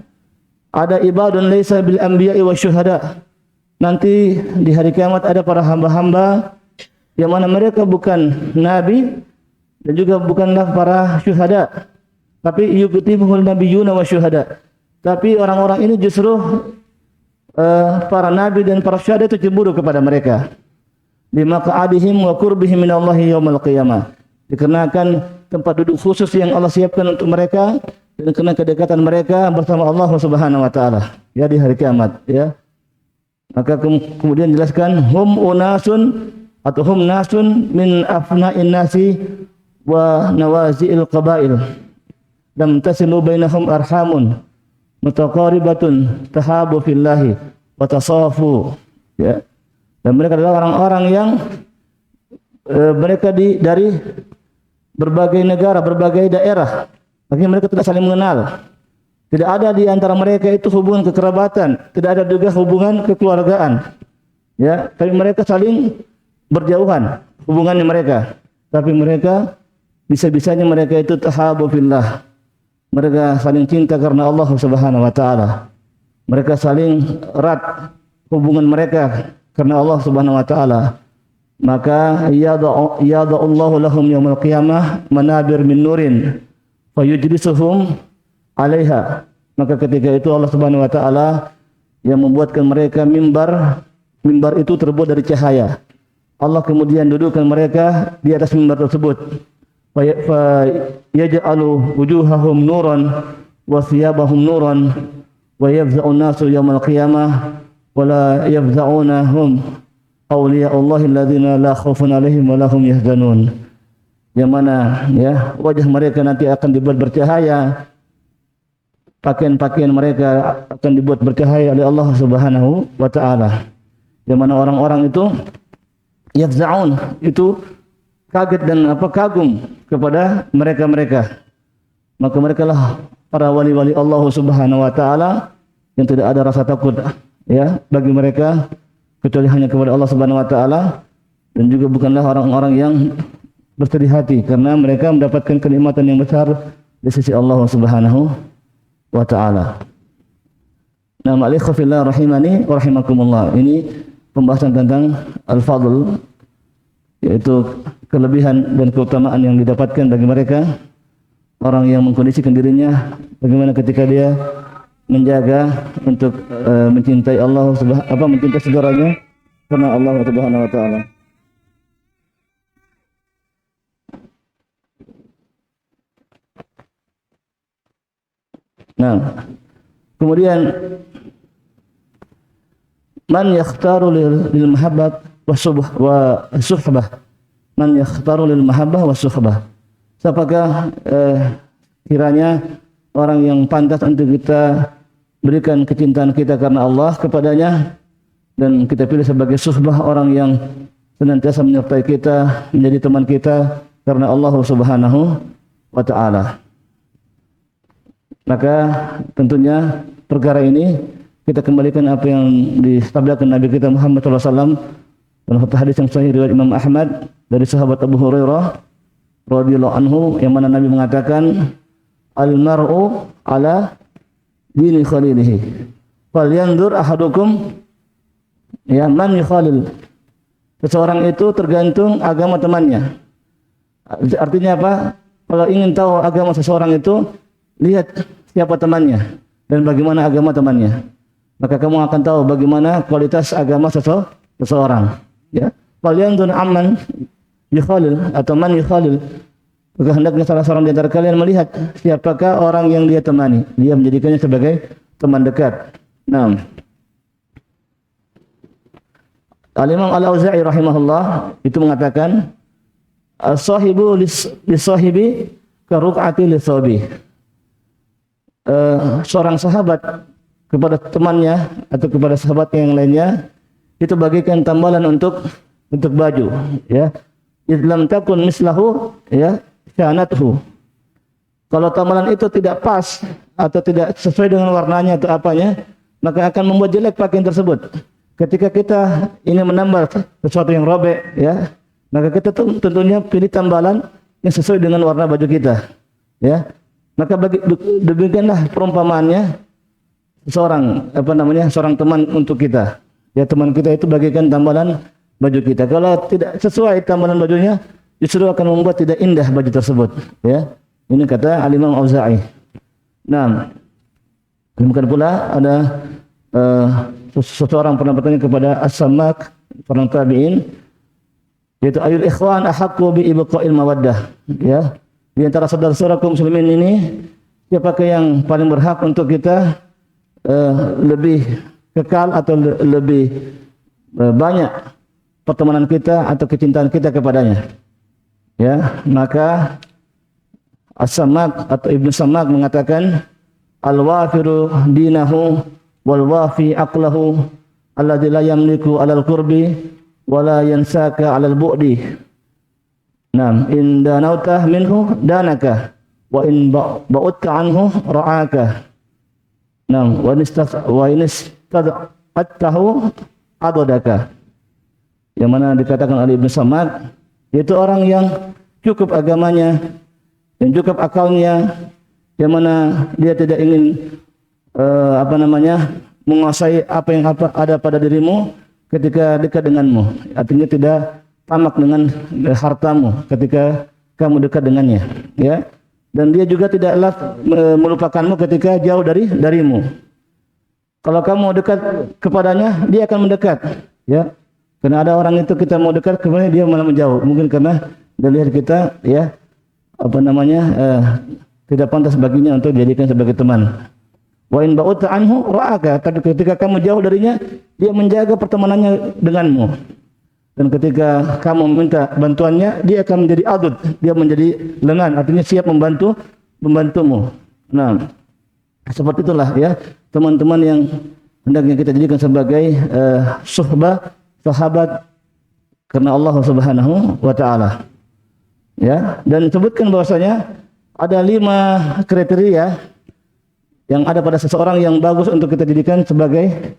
ada ibadun laisa bil anbiya'i wa syuhada. Nanti di hari kiamat ada para hamba-hamba yang mana mereka bukan nabi dan juga bukanlah para syuhada. Tapi yuqtimuhul nabiyyuna wa syuhada. Tapi orang-orang ini justru para nabi dan para syuhada itu cemburu kepada mereka. Bima qa'adihim wa qurbihim minallahi yaumil qiyamah. Dikarenakan tempat duduk khusus yang Allah siapkan untuk mereka dan karena kedekatan mereka bersama Allah Subhanahu wa taala ya di hari kiamat, ya. Maka kemudian jelaskan hum unasun atau hum nasun min afna'in nasi wa nawazi'il qabail lam tasilu bainahum arhamun mutaqaribatun tahabu fillahi wa tasafu, ya. Dan mereka adalah orang-orang yang mereka dari berbagai negara, berbagai daerah. Bagi mereka tidak saling mengenal. Tidak ada di antara mereka itu hubungan kekerabatan, tidak ada juga hubungan kekeluargaan. Ya, tapi mereka saling berjauhan hubungannya mereka. Tapi mereka bisa-bisanya mereka itu tahabu fillah. Mereka saling cinta karena Allah Subhanahu wa taala. Mereka saling erat hubungan mereka karena Allah Subhanahu wa taala. Maka yada'ullahu lahum yaumil qiyamah manabir min nurin fayujlisuhum 'alaiha. Maka ketika itu Allah Subhanahu wa taala yang membuatkan mereka mimbar. Mimbar itu terbuat dari cahaya. Allah kemudian dudukkan mereka di atas mimbar tersebut. Fa yaj'alu wujuhahum nuran wa thiyabahum nuran wa yafza'u an-nasu yaumal qiyamah wa la yafza'unahum awliya'ullahi alladhina la khaufun 'alaihim wa lahum yahzanun. Yang mana ya wajah mereka nanti akan dibuat bercahaya, pakaian-pakaian mereka akan dibuat bercahaya oleh Allah Subhanahu wa taala. Yang mana orang-orang itu yafza'un, itu kaget dan kagum kepada mereka-mereka. Maka mereka lah para wali-wali Allah Subhanahu wa taala yang tidak ada rasa takut ya bagi mereka kecuali hanya kepada Allah Subhanahu wa taala, dan juga bukanlah orang-orang yang bersedih hati karena mereka mendapatkan kenikmatan yang besar di sisi Allah Subhanahu wa taala. Nah, ma'alaikum fillah rahimani wa rahimakumullah. Ini pembahasan tentang al-fadl, yaitu kelebihan dan keutamaan yang didapatkan bagi mereka orang yang mengkondisikan dirinya bagaimana ketika dia menjaga untuk mencintai Allah mencintai saudaranya karena Allah Subhanahu wa taala. Nah, kemudian man yakhtaru lil mahabbat wa suhbah. Man yakhtaru lil mahabbah wa suhbah. Siapakah kiranya orang yang pantas untuk kita berikan kecintaan kita karena Allah kepadanya dan kita pilih sebagai suhbah, orang yang senantiasa menyertai kita, menjadi teman kita karena Allah Subhanahu wa taala. Maka tentunya perkara ini kita kembalikan apa yang disabdakan Nabi kita Muhammad SAW dalam satu hadis yang sahih riwayat Imam Ahmad dari sahabat Abu Hurairah radhiyallahu anhu, yang mana Nabi mengatakan al-mar'u ala dini khalilihi falyanzur ahadukum ya man yukhalil. Seseorang itu tergantung agama temannya. Artinya apa? Kalau ingin tahu agama seseorang itu, lihat siapa temannya dan bagaimana agama temannya. Maka kamu akan tahu bagaimana kualitas agama seseorang. Ya, falyanzur amman yukhalil atau man yukhalil. Maka hendaknya salah seorang di antara kalian melihat siapakah orang yang dia temani, dia menjadikannya sebagai teman dekat. Nah, Al-Imam Al-Auza'i rahimahullah itu mengatakan as-sahibu lis-sahibi karuk'ati lis-sahibi. seorang sahabat kepada temannya atau kepada sahabat yang lainnya, itu bagikan tambalan untuk baju, ya. Islam takun mislahu, ya, syanathu. Kalau tambalan itu tidak pas atau tidak sesuai dengan warnanya atau apanya, maka akan membuat jelek pakaian tersebut. Ketika kita ingin menambah sesuatu yang robek, ya, maka kita tentunya pilih tambalan yang sesuai dengan warna baju kita, ya. Maka demikianlah perumpamaannya seorang teman untuk kita. Ya, teman kita itu bagikan tambalan baju kita. Kalau tidak sesuai tambalan bajunya, justru akan membuat tidak indah baju tersebut, ya. Ini kata Al-Imam Auza'i. Nah, demikian pula ada seseorang pernah bertanya kepada As-Sammak, orang tabi'in, yaitu ayul ikhwan ahaqqu bi ibqa'il mawaddah, ya. Di antara saudara-saudara kaum muslimin ini, siapakah yang paling berhak untuk kita lebih kekal atau lebih banyak pertemanan kita atau kecintaan kita kepadanya? Ya, maka As-Sammak atau Ibnu Sammak mengatakan, al-wafiru dinahu wal wafi aqlahu alladzi la yamliku 'alal qurbi wa la yansaka 'alal bu'di. Naam, in danauta minhu danaka wa in ba'udta anhu ra'aka. Naam, wa in istad'atahu adadaka. Yang mana dikatakan oleh Ibnu Samad, yaitu orang yang cukup agamanya dan cukup akalnya, yang mana dia tidak ingin menguasai apa yang ada pada dirimu ketika dekat denganmu. Artinya tidak tamak dengan hartamu ketika kamu dekat dengannya, ya. Dan dia juga tidaklah melupakanmu ketika jauh darimu. Kalau kamu dekat kepadanya, dia akan mendekat, ya. Karena ada orang itu kita mau dekat, kemudian dia malah menjauh. Mungkin karena dia lihat kita, ya, tidak pantas baginya untuk dijadikan sebagai teman. Wa in ba'udta anhu ra'aka. Tapi ketika kamu jauh darinya, dia menjaga pertemanannya denganmu. Dan ketika kamu meminta bantuannya, dia akan menjadi adud, dia menjadi lengan, artinya siap membantumu. Nah, seperti itulah, ya, teman-teman yang hendaknya kita jadikan sebagai sahabat karena Allah Subhanahu wa taala. Ya, dan disebutkan bahwasanya ada 5 kriteria yang ada pada seseorang yang bagus untuk kita jadikan sebagai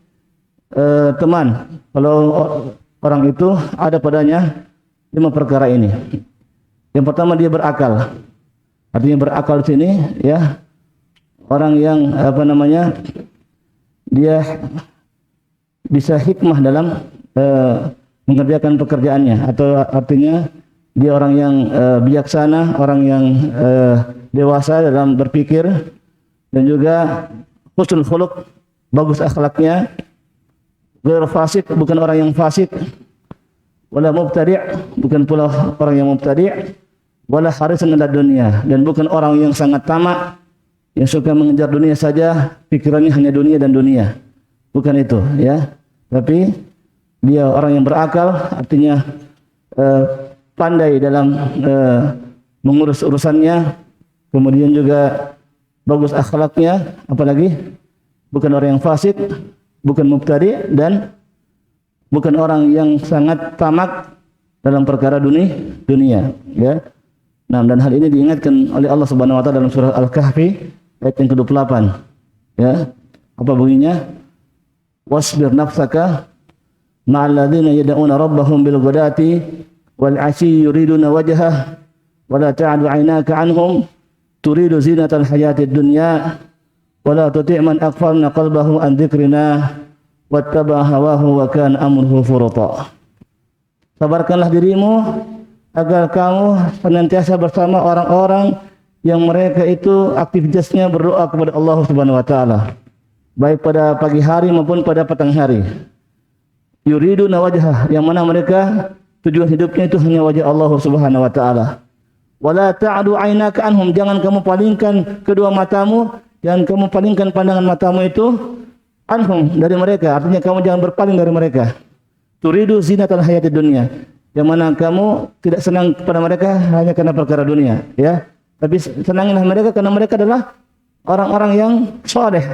teman. Kalau orang itu ada padanya 5 perkara ini. Yang pertama, dia berakal. Artinya berakal di sini, ya, orang yang dia bisa hikmah dalam mengerjakan pekerjaannya, atau artinya dia orang yang bijaksana, orang yang dewasa dalam berpikir, dan juga husnul khuluq, bagus akhlaknya. Ghairu fasik, bukan orang yang fasik, wala mubtadi', bukan pula orang yang mubtadi', wala harisun 'ala dunia, dan bukan orang yang sangat tamak, yang suka mengejar dunia saja, pikirannya hanya dunia dan dunia. Bukan itu, ya. Tapi dia orang yang berakal, artinya pandai dalam mengurus urusannya, kemudian juga bagus akhlaknya, apalagi bukan orang yang fasik, bukan mubtadi, dan bukan orang yang sangat tamak dalam perkara dunia, ya. Nah, dan hal ini diingatkan oleh Allah Subhanahu wa taala dalam surah Al-Kahfi ayat yang ke-28, ya. Apa bunyinya? Wasbir nafsaka ma'al ladzina yad'una rabbahum bil ghadati wal 'ashyi yuriduna wajhah wa la ta'du 'ainaka 'anhum turidu zinatal hayatid dunya wala tuti' man aghfalna qalbahu an dzikrina wattaba hawahu wa kana amruhu furata. Sabarkanlah dirimu agar kamu senantiasa bersama orang-orang yang mereka itu aktivitasnya berdoa kepada Allah Subhanahu wa taala, baik pada pagi hari maupun pada petang hari. Yuriduna wajhah, yang mana mereka tujuan hidupnya itu hanya wajah Allah Subhanahu wa taala. Wala ta'du 'ainaka anhum, jangan kamu palingkan kedua matamu, jangan kamu palingkan pandangan matamu itu anhum, dari mereka. Artinya kamu jangan berpaling dari mereka. Turidu zinatal hayatid dunya, yang mana kamu tidak senang kepada mereka hanya karena perkara dunia, ya. Tapi senangilah mereka karena mereka adalah orang-orang yang saleh,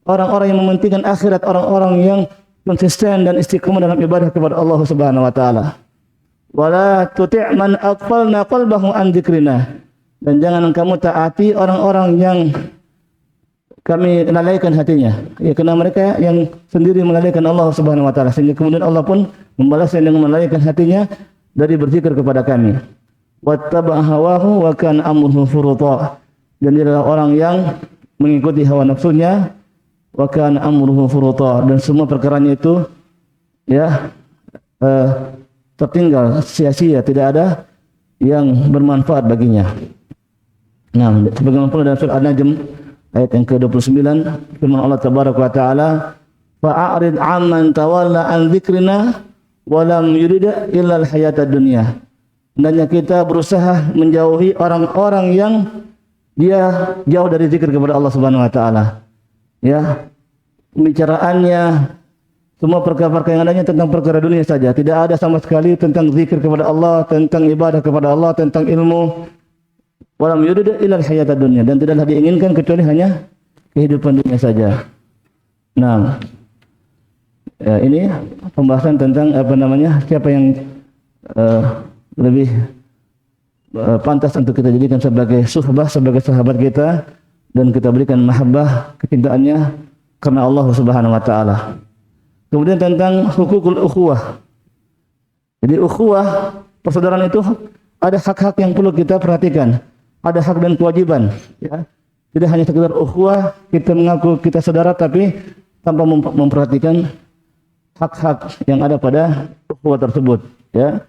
orang-orang yang mementingkan akhirat, orang-orang yang konsisten dan istiqomah dalam ibadah kepada Allah Subhanahu wa taala. Wala tuti' man aghfalna qalbahu an dzikrina. Dan jangan kamu taati orang-orang yang kami lalaikan hatinya. Ya, karena mereka yang sendiri melalaikan Allah Subhanahu wa taala, sehingga kemudian Allah pun membalasnya dengan melalaikan hatinya dari berzikir kepada kami. Wattaba' hawahu wa kana amruhu furuta. Dan dia adalah orang yang mengikuti hawa nafsunya, wa kana amruhu furuta, dan semua perkaranya itu ya tertinggal sia-sia, tidak ada yang bermanfaat baginya. Nah, sebagaimana pula dalam surah An-Najm ayat yang ke-29 firman Allah tabaraka wa taala, fa'arid 'amman tawalla an dzikrina wa lam yurid illa al-hayatad dunya. Hendaknya kita berusaha menjauhi orang-orang yang dia jauh dari zikir kepada Allah Subhanahu wa taala. Ya, pembicaraannya semua perkara-perkara yang adanya tentang perkara dunia saja, tidak ada sama sekali tentang zikir kepada Allah, tentang ibadah kepada Allah, tentang ilmu. Walam yurid illa al-hayatad dunya, dan tidaklah diinginkan kecuali hanya kehidupan dunia saja. Nah, ini pembahasan tentang siapa yang lebih pantas untuk kita jadikan sebagai suhbah, sebagai sahabat kita, dan kita berikan mahabbah, kecintaannya karena Allah Subhanahu wa taala. Kemudian tentang hukukul ukhuwah. Jadi ukhuwah, persaudaraan itu ada hak-hak yang perlu kita perhatikan. Ada hak dan kewajiban, ya. Tidak hanya sekedar ukhuwah, kita mengaku kita saudara, tapi tanpa memperhatikan hak-hak yang ada pada ukhuwah tersebut, ya.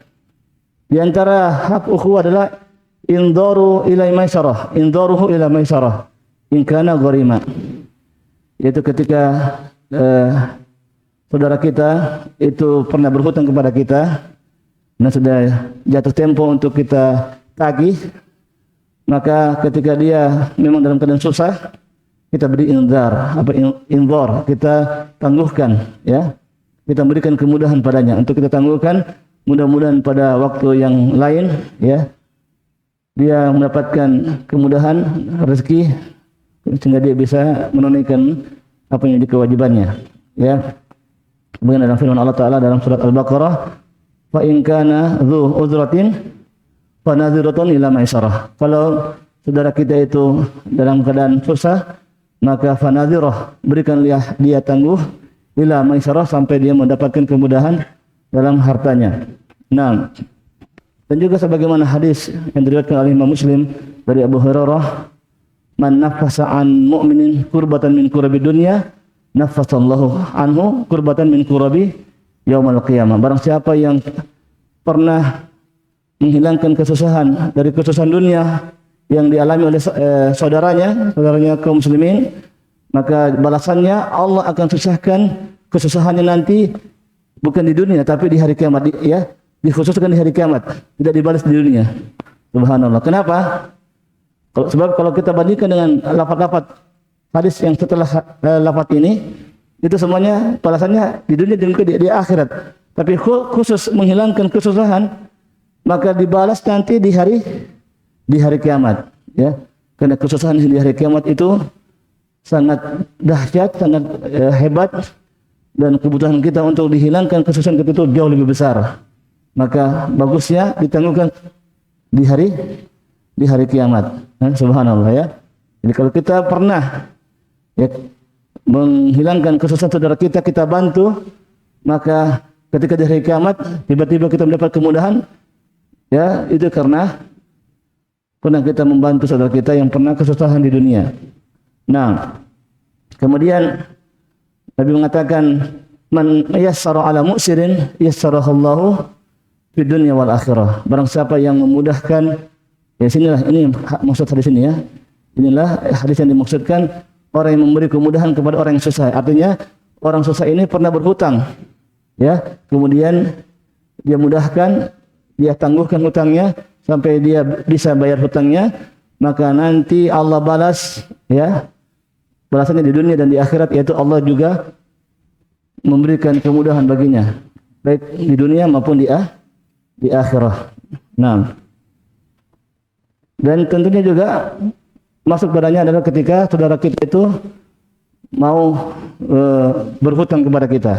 Di antara hak ukhuwah adalah indharuhu ila maisarah in kana gharima. Yaitu ketika saudara kita itu pernah berhutang kepada kita dan sudah jatuh tempo untuk kita tagih, maka ketika dia memang dalam keadaan susah, kita beri indhar, kita tangguhkan, ya. Kita berikan kemudahan padanya untuk kita tangguhkan, mudah-mudahan pada waktu yang lain, ya, dia mendapatkan kemudahan rezeki sehingga dia bisa menunaikan apa yang jadi kewajibannya, ya. Kemudian dalam firman Allah Taala dalam surat Al-Baqarah, fa in kana dzu uzratin fanadhiratun ila maisarah. Kalau saudara kita itu dalam keadaan susah, maka fanadhirah, berikanlah dia tangguh, ila maisarah, sampai dia mendapatkan kemudahan dalam hartanya. Nah, dan juga sebagaimana hadis yang diriwayatkan oleh Imam Muslim dari Abu Hurairah, man nafasa an mu'minin kurbatan min kurabi dunya, nafasallahu anhu kurbatan min kurabi yaumal qiyamah. Barang siapa yang pernah menghilangkan kesusahan dari kesusahan dunia yang dialami oleh saudaranya kaum muslimin, maka balasannya Allah akan susahkan kesusahannya nanti bukan di dunia tapi di hari kiamat, ya, dikhususkan di hari kiamat, tidak dibalas di dunia. Subhanallah. Kenapa? Sebab kalau kita bandingkan dengan lafaz-lafaz hadis yang setelah lafaz ini, itu semuanya balasannya di dunia dan juga di akhirat. Tapi khusus menghilangkan kesusahan, maka dibalas nanti di hari kiamat, ya. Karena kesusahan di hari kiamat itu sangat dahsyat, sangat hebat, dan kebutuhan kita untuk dihilangkan kesusahan kita itu jauh lebih besar. Maka bagusnya ditangguhkan di hari kiamat. Subhanallah, ya. Jadi kalau kita pernah, ya, menghilangkan kesusahan saudara kita, kita bantu, maka ketika di hari kiamat tiba-tiba kita mendapat kemudahan, ya, itu karena pernah kita membantu saudara kita yang pernah kesusahan di dunia. Nah, kemudian Nabi mengatakan, man yassara ala mu'sirin yassarahallahu fid dunya wal akhirah. Barang siapa yang memudahkan, ya, ini maksud hadis ini, ya. Inilah hadis yang dimaksudkan, orang yang memberi kemudahan kepada orang yang susah. Artinya orang susah ini pernah berhutang, ya. Kemudian dia mudahkan, dia tangguhkan hutangnya sampai dia bisa bayar hutangnya, maka nanti Allah balas, ya, balasannya di dunia dan di akhirat, yaitu Allah juga memberikan kemudahan baginya, baik di dunia maupun di akhirat. Nah, dan tentunya juga masuk padanya adalah ketika saudara kita itu mau berhutang kepada kita.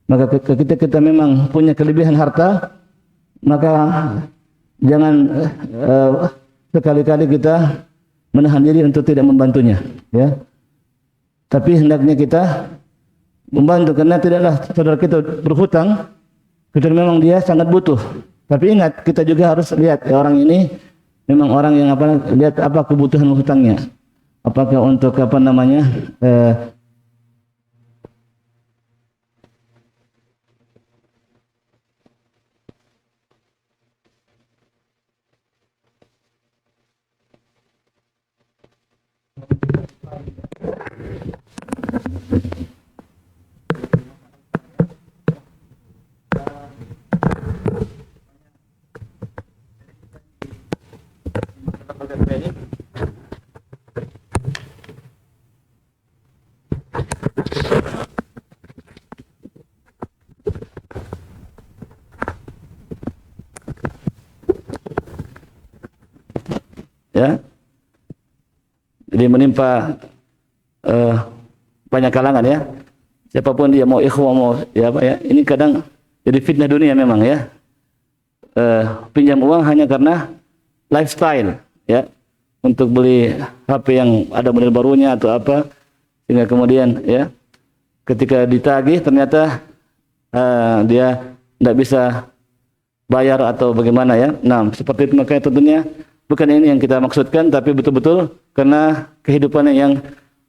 Maka ketika kita memang punya kelebihan harta, maka jangan sekali-kali kita menahan diri untuk tidak membantunya, ya. Tapi hendaknya kita membantu, karena tidaklah saudara kita berhutang kecuali memang dia sangat butuh. Tapi ingat, kita juga harus lihat ya, orang ini memang orang yang lihat apa kebutuhan hutangnya. Apakah untuk ya. Jadi menimpa banyak kalangan ya. Siapapun dia, mau ikhwah mau ya apa ya. Ini kadang jadi fitnah dunia memang ya. Pinjam uang hanya karena lifestyle ya. Untuk beli HP yang ada model barunya atau apa, sehingga kemudian ya ketika ditagih ternyata dia tidak bisa bayar atau bagaimana ya. Nah, seperti itu. Makanya tentunya bukan ini yang kita maksudkan, tapi betul-betul karena kehidupannya yang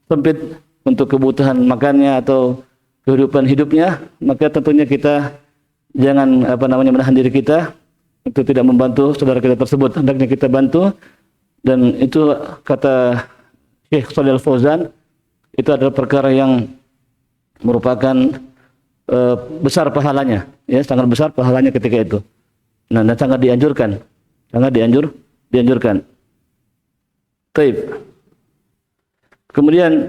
sempit untuk kebutuhan makannya atau kehidupan hidupnya, maka tentunya kita jangan menahan diri kita untuk tidak membantu saudara kita tersebut. Hendaknya kita bantu, dan itu kata Syekh Shalih Al-Fauzan, itu adalah perkara yang merupakan besar pahalanya, ya, sangat besar pahalanya ketika itu. Nah, dan sangat dianjurkan, dianjurkan. Taib. Kemudian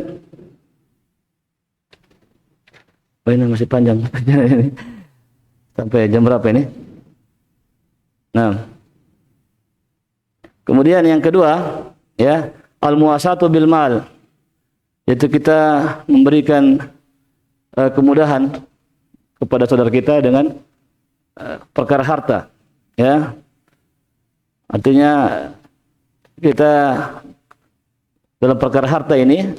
ini masih panjang ini. Sampai jam berapa ini? Nah. Kemudian yang kedua, ya, al-muwasatu bil mal. Yaitu kita memberikan kemudahan kepada saudara kita dengan perkara harta, ya. Artinya kita dalam perkara harta ini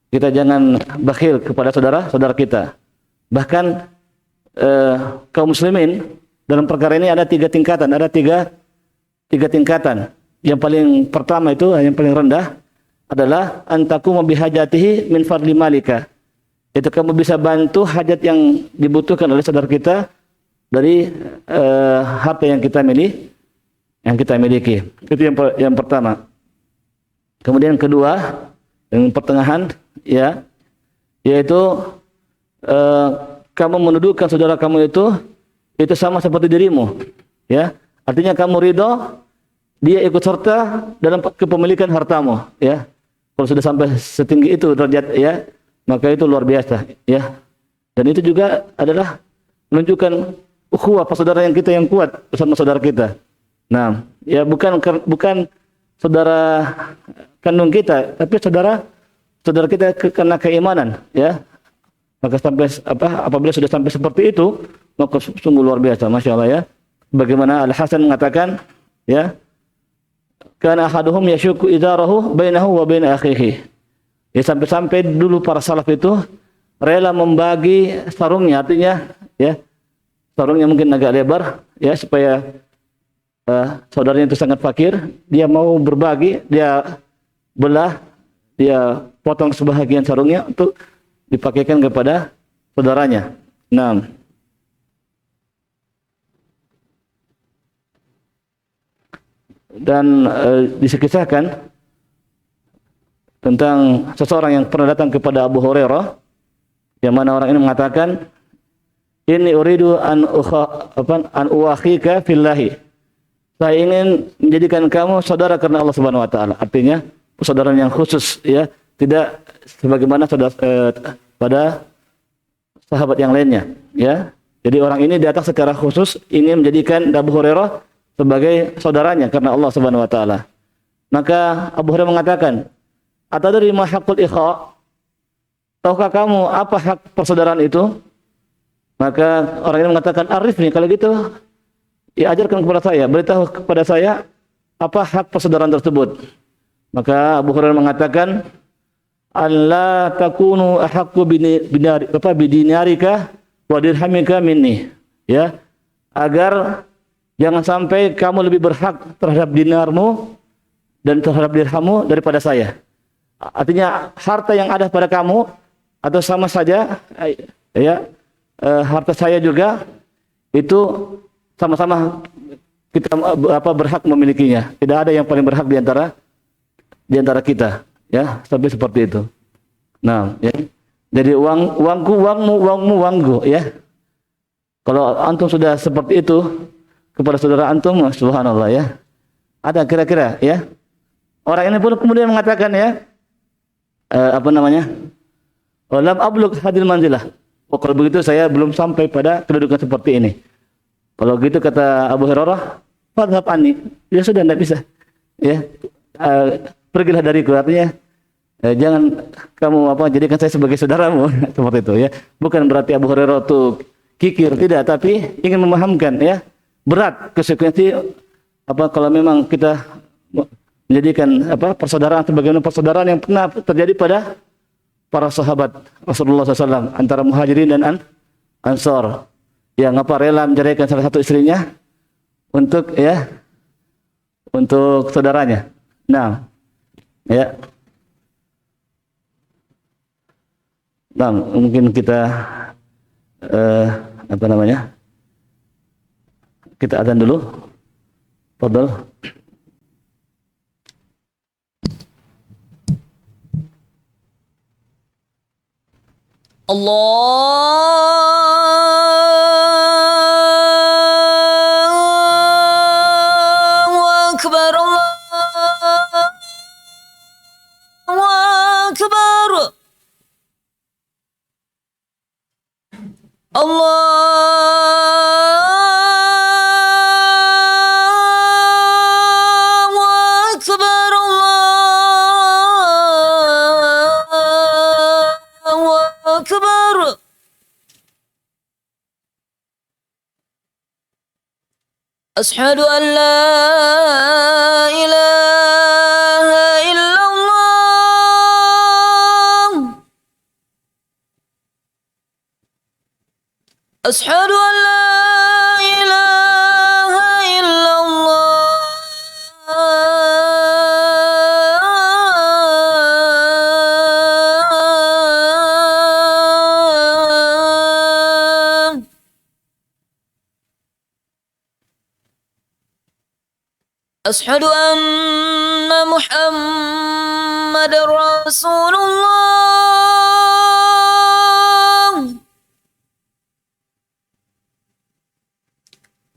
kita jangan bakhil kepada saudara kita. Bahkan kaum muslimin dalam perkara ini ada tiga tingkatan. Yang paling pertama itu, yang paling rendah adalah antakum bihajatihi min fadli malika. Itu kamu bisa bantu hajat yang dibutuhkan oleh saudara kita dari harta yang kita miliki. Itu yang pertama. Kemudian yang kedua, yang pertengahan, ya, yaitu kamu menundukkan saudara kamu itu sama seperti dirimu, ya. Artinya kamu ridho dia ikut serta dalam kepemilikan hartamu, ya. Kalau sudah sampai setinggi itu derajat, ya, maka itu luar biasa, ya. Dan itu juga adalah menunjukkan ukhuwah persaudaraan kita yang kuat bersama saudara kita. Nah, ya, bukan saudara kandung kita, tapi saudara kita karena keimanan, ya. Maka apabila sudah sampai seperti itu, maka sungguh luar biasa, masya Allah, ya. Bagaimana Al-Hasan mengatakan, ya, kana ahaduhum yashuku idarahu bainahu wa bain akhihi. Ya, sampai dulu para salaf itu rela membagi sarungnya, artinya, ya, sarungnya mungkin agak lebar, ya, supaya saudaranya itu sangat fakir, dia mau berbagi, dia belah, dia potong sebahagian sarungnya untuk dipakaikan kepada saudaranya. Nah, dan dikisahkan tentang seseorang yang pernah datang kepada Abu Hurairah, yang mana orang ini mengatakan, ini uridu an uakhika fillahi. Saya ingin menjadikan kamu saudara karena Allah Subhanahu wa taala. Artinya persaudaraan yang khusus, ya, tidak sebagaimana pada sahabat yang lainnya, ya. Jadi orang ini datang secara khusus ingin menjadikan Abu Hurairah sebagai saudaranya karena Allah Subhanahu wa taala. Maka Abu Hurairah mengatakan, "Atadri ma haqqul ikha?" Tahukah kamu apa hak persaudaraan itu? Maka orang ini mengatakan, "Arifni, kalau gitu ya ajarkan kepada saya, beritahu kepada saya apa hak persaudaraan tersebut." Maka Abu Hurairah mengatakan, "Allah takunu ahaqqu bidinarika wa dirhamika minni." Ya, agar jangan sampai kamu lebih berhak terhadap dinarmu dan terhadap dirhammu daripada saya. Artinya harta yang ada pada kamu atau sama saja ya, harta saya juga itu sama-sama kita berhak memilikinya. Tidak ada yang paling berhak di antara kita, ya, sampai seperti itu. Nah, ya. Jadi uangku uangmu, uangmu uangku, ya. Kalau antum sudah seperti itu kepada saudara antum, subhanallah, ya. Ada kira-kira, ya. Orang ini pun kemudian mengatakan, ya, lam ablugh hadil manzilah. Oh, kalau begitu saya belum sampai pada kedudukan seperti ini. Kalau gitu kata Abu Hurairah, fadhhab anni. Ya sudah, tidak bisa. Ya, pergilah dariku. Artinya jangan kamu jadikan saya sebagai saudaramu. Seperti itu, ya. Bukan berarti Abu Hurairah itu kikir, tidak, tapi ingin memahamkan, ya, berat konsekuensi kalau memang kita menjadikan persaudaraan sebagaimana persaudaraan yang pernah terjadi pada para sahabat Rasulullah SAW antara Muhajirin dan Ansor yang rela menceraikan salah satu istrinya untuk saudaranya. Nah, ya. Nah, mungkin kita kita adzan dulu. Fadhal. Allahu Akbar, Allahu Akbar, Allahu Akbar, Allahu Akbar. Ashhadu an la ilaha illallah. Ashhadu an la ilaha illallah. Ashhadu anna Muhammadar Rasulullah.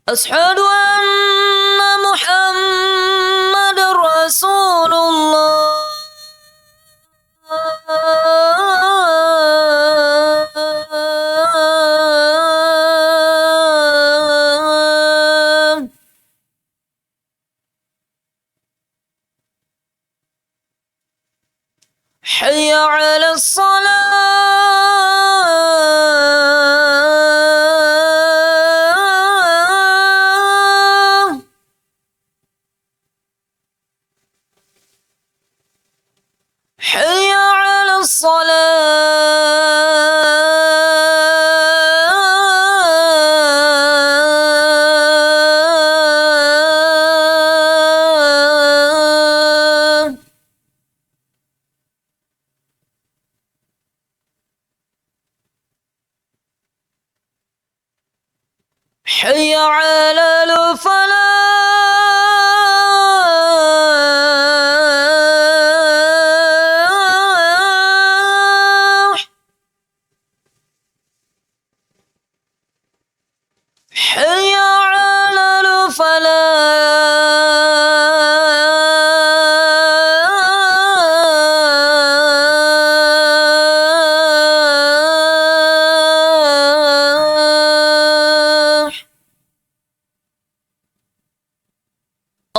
Ashhadu anna Muhammadar Rasulullah. حي على الصلاة. حي على الصلاة. حي على الفلاح. حي على الفلاح.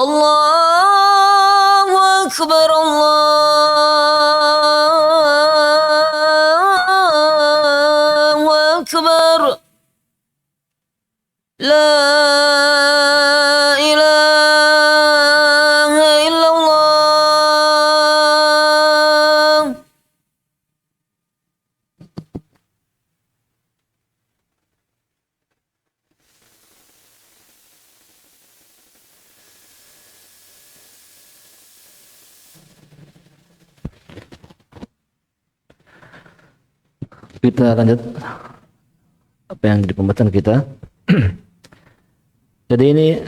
الله أكبر الله أكبر لا إله إلا الله. Kita lanjut apa yang di pembahasan kita. Jadi ini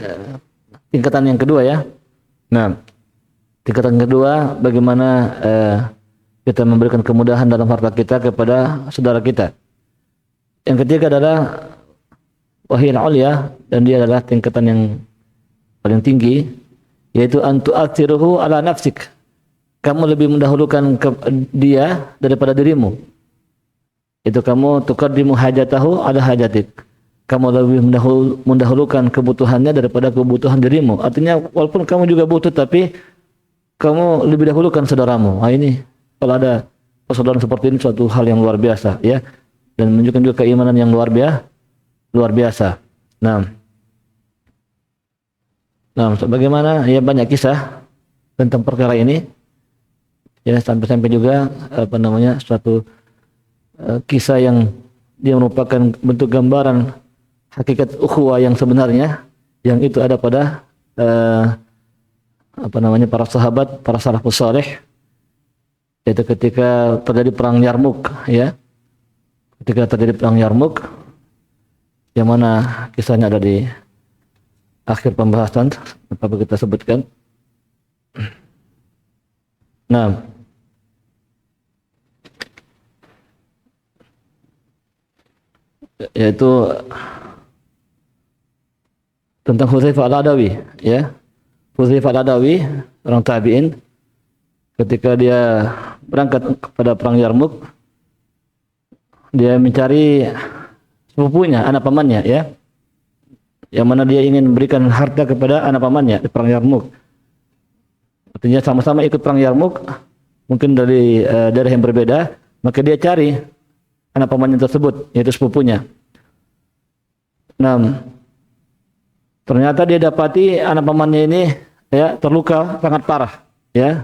tingkatan yang kedua ya. Nah, tingkatan kedua bagaimana kita memberikan kemudahan dalam harta kita kepada saudara kita. Yang ketiga adalah wahiyul ulya, dan dia adalah tingkatan yang paling tinggi, yaitu antu aktiruhu ala nafsik. Kamu lebih mendahulukan dia daripada dirimu. Itu kamu tuqaddimu hajatahu ala hajatik. Kamu lebih mendahulukan kebutuhannya daripada kebutuhan dirimu. Artinya walaupun kamu juga butuh, tapi kamu lebih dahulukan saudaramu. Nah ini kalau ada persaudaraan seperti ini suatu hal yang luar biasa ya, dan menunjukkan juga keimanan yang luar biasa. Nah, sebagaimana ya banyak kisah tentang perkara ini ya, sampai juga suatu kisah yang dia merupakan bentuk gambaran hakikat ukhuwah yang sebenarnya, yang itu ada pada para sahabat, para salafus saleh, yaitu ketika terjadi perang Yarmuk ya. Ketika terjadi perang Yarmuk, yang mana kisahnya ada di akhir pembahasan, apa kita sebutkan. Nah, yaitu tentang Hudzaifah al-Adawi ya. Hudzaifah al-Adawi, orang tabi'in, ketika dia berangkat pada perang Yarmuk, dia mencari sepupunya, anak pamannya ya, yang mana dia ingin memberikan harta kepada anak pamannya di perang Yarmuk. Artinya sama-sama ikut perang Yarmuk, mungkin dari daerah yang berbeda, maka dia cari anak pamannya tersebut, yaitu sepupunya. Nah, ternyata dia dapati anak pamannya ini ya terluka sangat parah ya.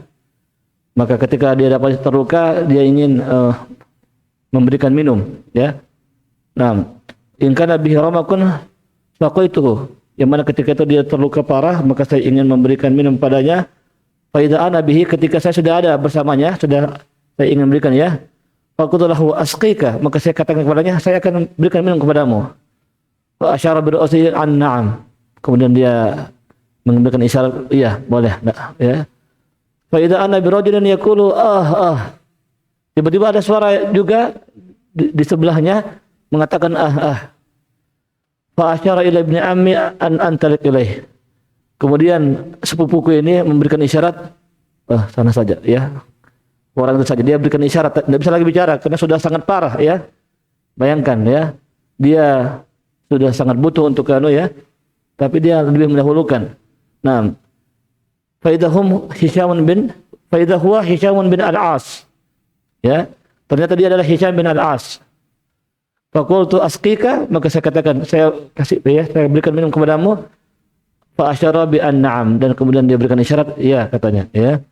Maka ketika dia dapat terluka, dia ingin memberikan minum ya. Nah, in kana bihi ramakun faqaituhu, yang mana ketika itu dia terluka parah, maka saya ingin memberikan minum padanya. Fa idza ana bihi, ketika saya sudah ada bersamanya, sudah saya ingin memberikan ya. Faqultu lahu asqika, maka saya katakan kepadanya, saya akan berikan minum kepadamu. Fa asyara bi ra'sihi an na'am, kemudian dia memberikan isyarat iya boleh ya. Fa idza ana bi rajulin yaqulu tiba-tiba ada suara juga di sebelahnya mengatakan fa asyara ila ibni ammi an antalik ilaih, kemudian sepupuku ini memberikan isyarat sana saja ya. Orang itu saja dia berikan isyarat, tidak bisa lagi bicara karena sudah sangat parah ya. Bayangkan ya, dia sudah sangat butuh untuk ya, tapi dia lebih mendahulukan. Nah, faidahum huwa Hisham bin Al-As. Ya, ternyata dia adalah Hisham bin Al-As. Faqultu asqika, maka saya katakan saya kasih ya, saya berikan minum kepadamu. Fa asyara bi an-na'am, dan kemudian dia berikan isyarat ya katanya ya.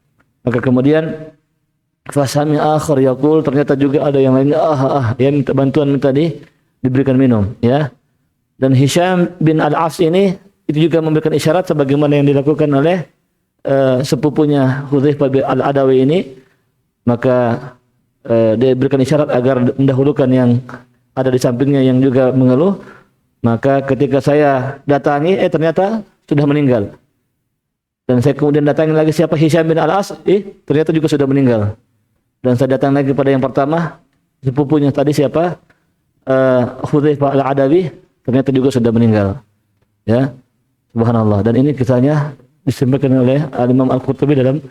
Maka kemudian fasami akhir yaqul, ternyata juga ada yang lainnya yang minta bantuan, minta diberikan minum ya. Dan Hisham bin Al-As ini itu juga memberikan isyarat sebagaimana yang dilakukan oleh sepupunya Hudzaifah bin Al-Adawi ini. Maka dia berikan isyarat agar mendahulukan yang ada di sampingnya yang juga mengeluh. Maka ketika saya datangi ternyata sudah meninggal. Dan saya kemudian datangi lagi siapa, Hisham bin Al-As, ternyata juga sudah meninggal. Dan saya datang lagi pada yang pertama, sepupunya tadi siapa, Hudzaifah al-Adawi, ternyata juga sudah meninggal. Ya, subhanallah. Dan ini kisahnya disampaikan oleh Al-Imam Al-Qurtubi dalam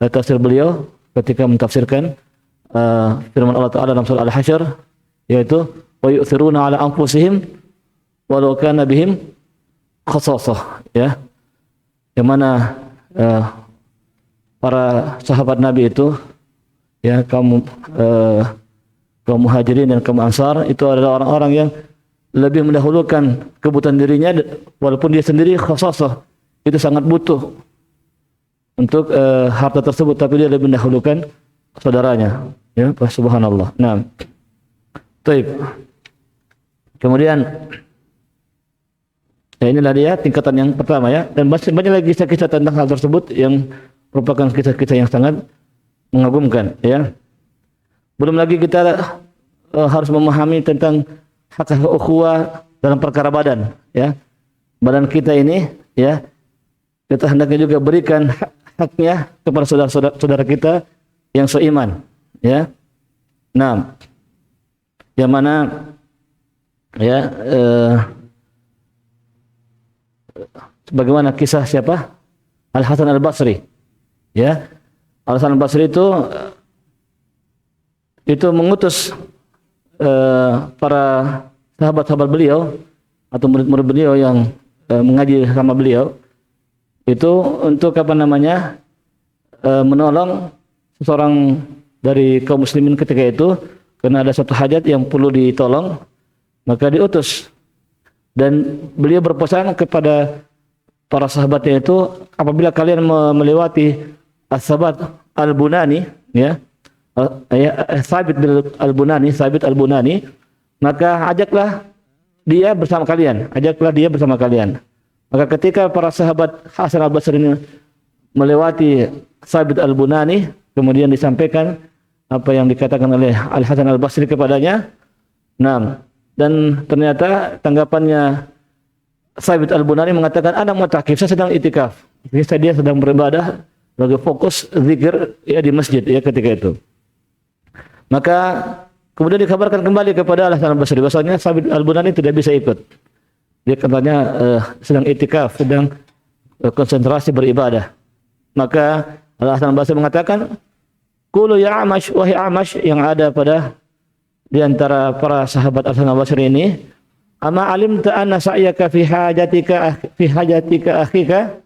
tafsir beliau ketika mentafsirkan firman Allah Ta'ala dalam surah Al-Hasyr, yaitu wa yu'thiruna ala anfusihim walau kana bihim khasasah ya. Yang mana para sahabat Nabi itu, ya kaum muhajirin dan kaum ansar itu adalah orang-orang yang lebih mendahulukan kebutuhan dirinya, walaupun dia sendiri khasasah itu sangat butuh untuk harta tersebut, tapi dia lebih mendahulukan saudaranya. Ya, subhanallah. Nah, baik. Kemudian, ya inilah dia tingkatan yang pertama ya, dan masih banyak lagi kisah-kisah tentang hal tersebut yang merupakan kisah-kisah yang sangat mengagumkan ya. Belum lagi kita harus memahami tentang hak ukhuwah dalam perkara badan ya. Badan kita ini ya, kita hendaknya juga berikan haknya kepada saudara kita yang seiman ya. Nah, yang mana ya bagaimana kisah siapa? Al-Hasan Al-Basri. Ya, Al-Hasan Al-Basri itu mengutus para sahabat-sahabat beliau atau murid-murid beliau yang mengaji sama beliau itu untuk menolong seseorang dari kaum muslimin ketika itu karena ada satu hajat yang perlu ditolong, maka diutus dan beliau berpesan kepada para sahabatnya itu, apabila kalian melewati As-Sabat Al-Bunani ya, Sabit Al-Bunani, maka ajaklah dia bersama kalian. Maka ketika para sahabat Hasan Al-Basri ini melewati Sabit Al-Bunani, kemudian disampaikan apa yang dikatakan oleh Al-Hasan Al-Basri kepadanya. Nah, dan ternyata tanggapannya Sabit Al-Bunani mengatakan, "Ana mu'takif, saya sedang itikaf." Jadi dia sedang beribadah, lagi fokus zikir ya di masjid ya ketika itu. Maka kemudian dikabarkan kembali kepada Al-Hasan Al-Basri bahwasanya Sabit Al-Bunani tidak bisa ikut. Dia katanya sedang itikaf, sedang konsentrasi beribadah. Maka Al-Hasan Al-Basri mengatakan, "Qulu ya Amash, wahai Amash," yang ada pada di antara para sahabat Al-Hasan Al-Basri ini, "Ama alimta anna sa'yaka fi hajatika akhika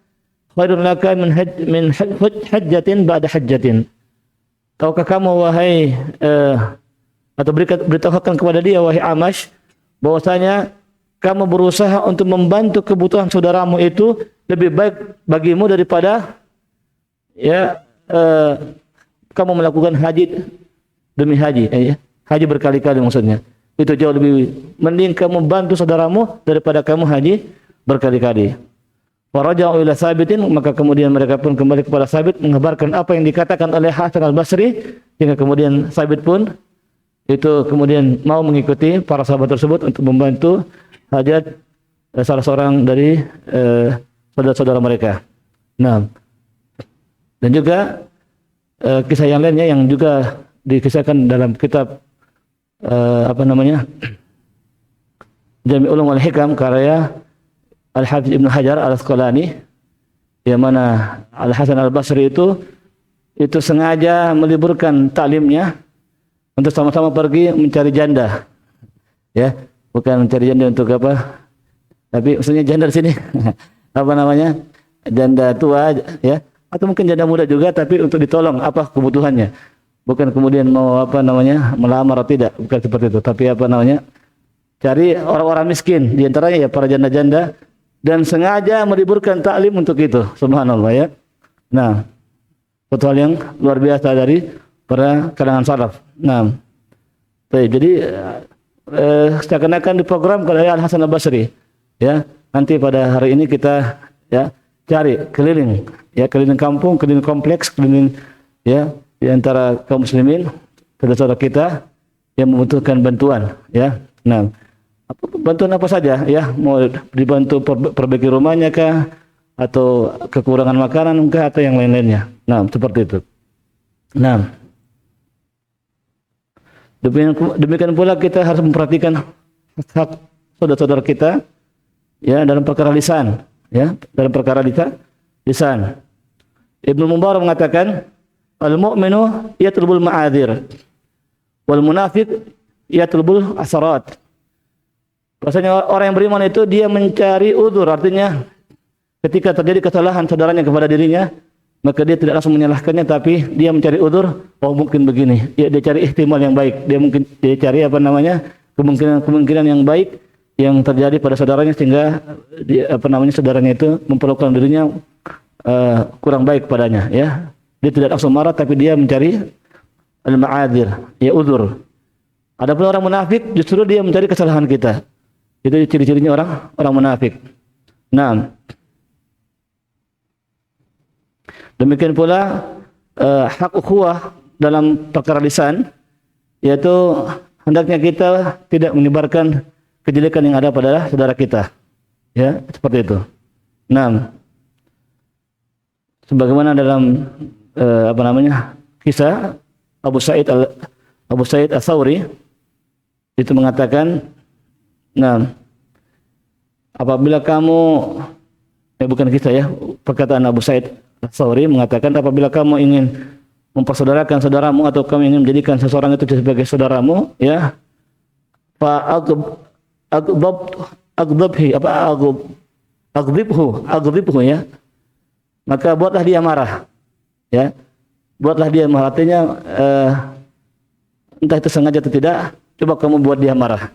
khairun laka min hajjatin ba'da hajjatin." Tahukah kamu wahai atau beritahukan kepada dia wahai Amash bahwasanya kamu berusaha untuk membantu kebutuhan saudaramu itu lebih baik bagimu daripada ya kamu melakukan haji demi haji haji berkali-kali maksudnya. Itu jauh lebih mending kamu bantu saudaramu daripada kamu haji berkali-kali. Waraja'u ila Sabitin, maka kemudian mereka pun kembali kepada Sabit mengabarkan apa yang dikatakan oleh Hasan Al-Basri, hingga kemudian Sabit pun itu kemudian mau mengikuti para sahabat tersebut untuk membantu hajat salah seorang dari saudara-saudara mereka. Nah, dan juga kisah yang lainnya yang juga dikisahkan dalam kitab Jami' Ulum wal Hikam karya Al-Hafiz Ibnu Hajar Al-Asqalani, yang mana Al-Hasan Al-Basri itu sengaja meliburkan taklimnya untuk sama-sama pergi mencari janda. Ya, bukan mencari janda untuk apa? Tapi maksudnya janda di sini janda tua ya, atau mungkin janda muda juga tapi untuk ditolong apa kebutuhannya. Bukan kemudian mau melamar atau tidak, bukan seperti itu, tapi cari orang-orang miskin di antaranya ya para janda-janda, dan sengaja meliburkan taklim untuk itu. Subhanallah ya. Nah, suatu hal yang luar biasa dari para kalangan salaf. Nah, jadi seakan-akan diprogram oleh Al-Hasan Al-Basri ya. Nanti pada hari ini kita ya cari keliling kampung, keliling kompleks, keliling ya di antara kaum muslimin, saudara kita yang membutuhkan bantuan ya. Nah, bantuan apa saja ya, mau dibantu perbaiki rumahnya kah, atau kekurangan makanan kah, atau yang lain-lainnya. Nah, seperti itu. Nah, demikian pula kita harus memperhatikan hak saudara-saudara kita ya dalam perkara lisan ya, dalam perkara lisan. Ibnu Mubarak mengatakan, al-mu'minu yatlubul ma'adzir wal munafiq yatlubul asarat. Bahasanya orang yang beriman itu dia mencari udzur, artinya ketika terjadi kesalahan saudaranya kepada dirinya, maka dia tidak langsung menyalahkannya, tapi dia mencari udzur, oh mungkin begini. Dia cari ihtimal yang baik. Dia cari kemungkinan yang baik yang terjadi pada saudaranya, sehingga saudaranya itu memperlakukan dirinya kurang baik padanya, ya. Dia tidak langsung marah, tapi dia mencari al-ma'adzir, ya udzur. Adapun orang munafik justru dia mencari kesalahan kita. Itu ciri-cirinya orang munafik. Nah, demikian pula hak ukhuwah dalam perkara lisan, yaitu hendaknya kita tidak menyebarkan kejelekan yang ada pada saudara kita, ya, seperti itu. Nah, sebagaimana dalam kisah Abu Sa'id Ats-Tsauri itu mengatakan, nah, apabila kamu bukan kisah, ya, perkataan Abu Sa'id Ats-Tsauri mengatakan, apabila kamu ingin mempersaudarakan saudaramu atau kamu ingin menjadikan seseorang itu sebagai saudaramu, ya, aghdibhu, ya, maka buatlah dia marah, ya, buatlah dia marah. Artinya entah itu sengaja atau tidak, coba kamu buat dia marah.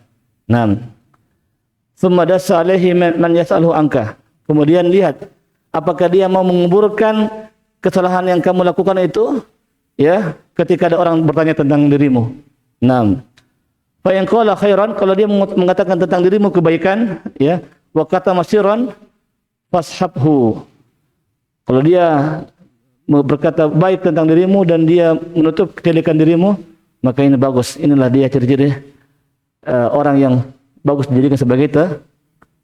Nah, tsumma dassa alaihi man yas'aluhu anka. Kemudian lihat apakah dia mau menguburkan kesalahan yang kamu lakukan itu, ya, ketika ada orang bertanya tentang dirimu. Nah, fa in qala khairan, kalau dia mengatakan tentang dirimu kebaikan, ya, wa kata masyiran fashabhu. Kalau dia berkata baik tentang dirimu dan dia menutup kejelekan dirimu, maka ini bagus. Inilah dia ciri-ciri orang yang bagus dijadikan sebagai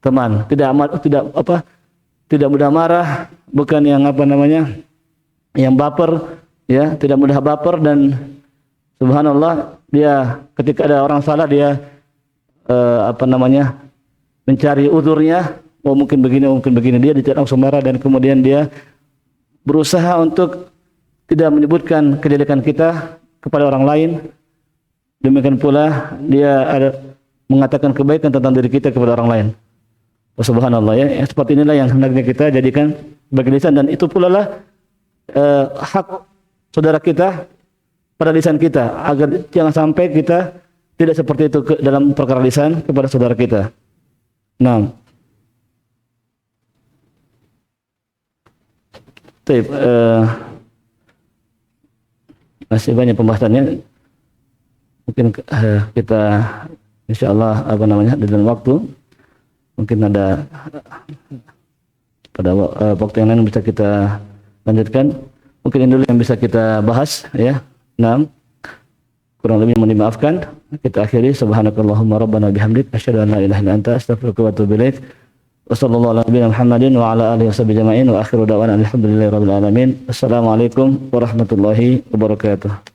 teman. Tidak mudah marah, bukan yang yang baper, ya, tidak mudah baper, dan subhanallah, dia ketika ada orang salah dia mencari uzurnya, oh mungkin begini, dia tidak langsung marah, dan kemudian dia berusaha untuk tidak menyebutkan kejelekan kita kepada orang lain. Demikian pula dia mengatakan kebaikan tentang diri kita kepada orang lain. Subhanallah, ya. Seperti inilah yang hendaknya kita jadikan sebagai lisan, dan itu pula lah hak saudara kita pada lisan kita, agar jangan sampai kita tidak seperti itu dalam perkara lisan kepada saudara kita. Nah, masih banyak pembahasannya. Mungkin kita insyaallah dalam waktu mungkin ada pada waktu yang lain bisa kita lanjutkan. Mungkin ini dulu yang bisa kita bahas, ya. Nah, kurang lebih mohon dimaafkan. Kita akhiri, subhanakallahumma rabbana bihamdik asyhadu an la ilaha illa anta astaghfiruka wa atubu ilaik. Wassallallahu ala nabiyina Muhammadin wa ala alihi washabihi jama'in wa akhiru da'wana alhamdulillahi rabbil alamin. Assalamualaikum warahmatullahi wabarakatuh.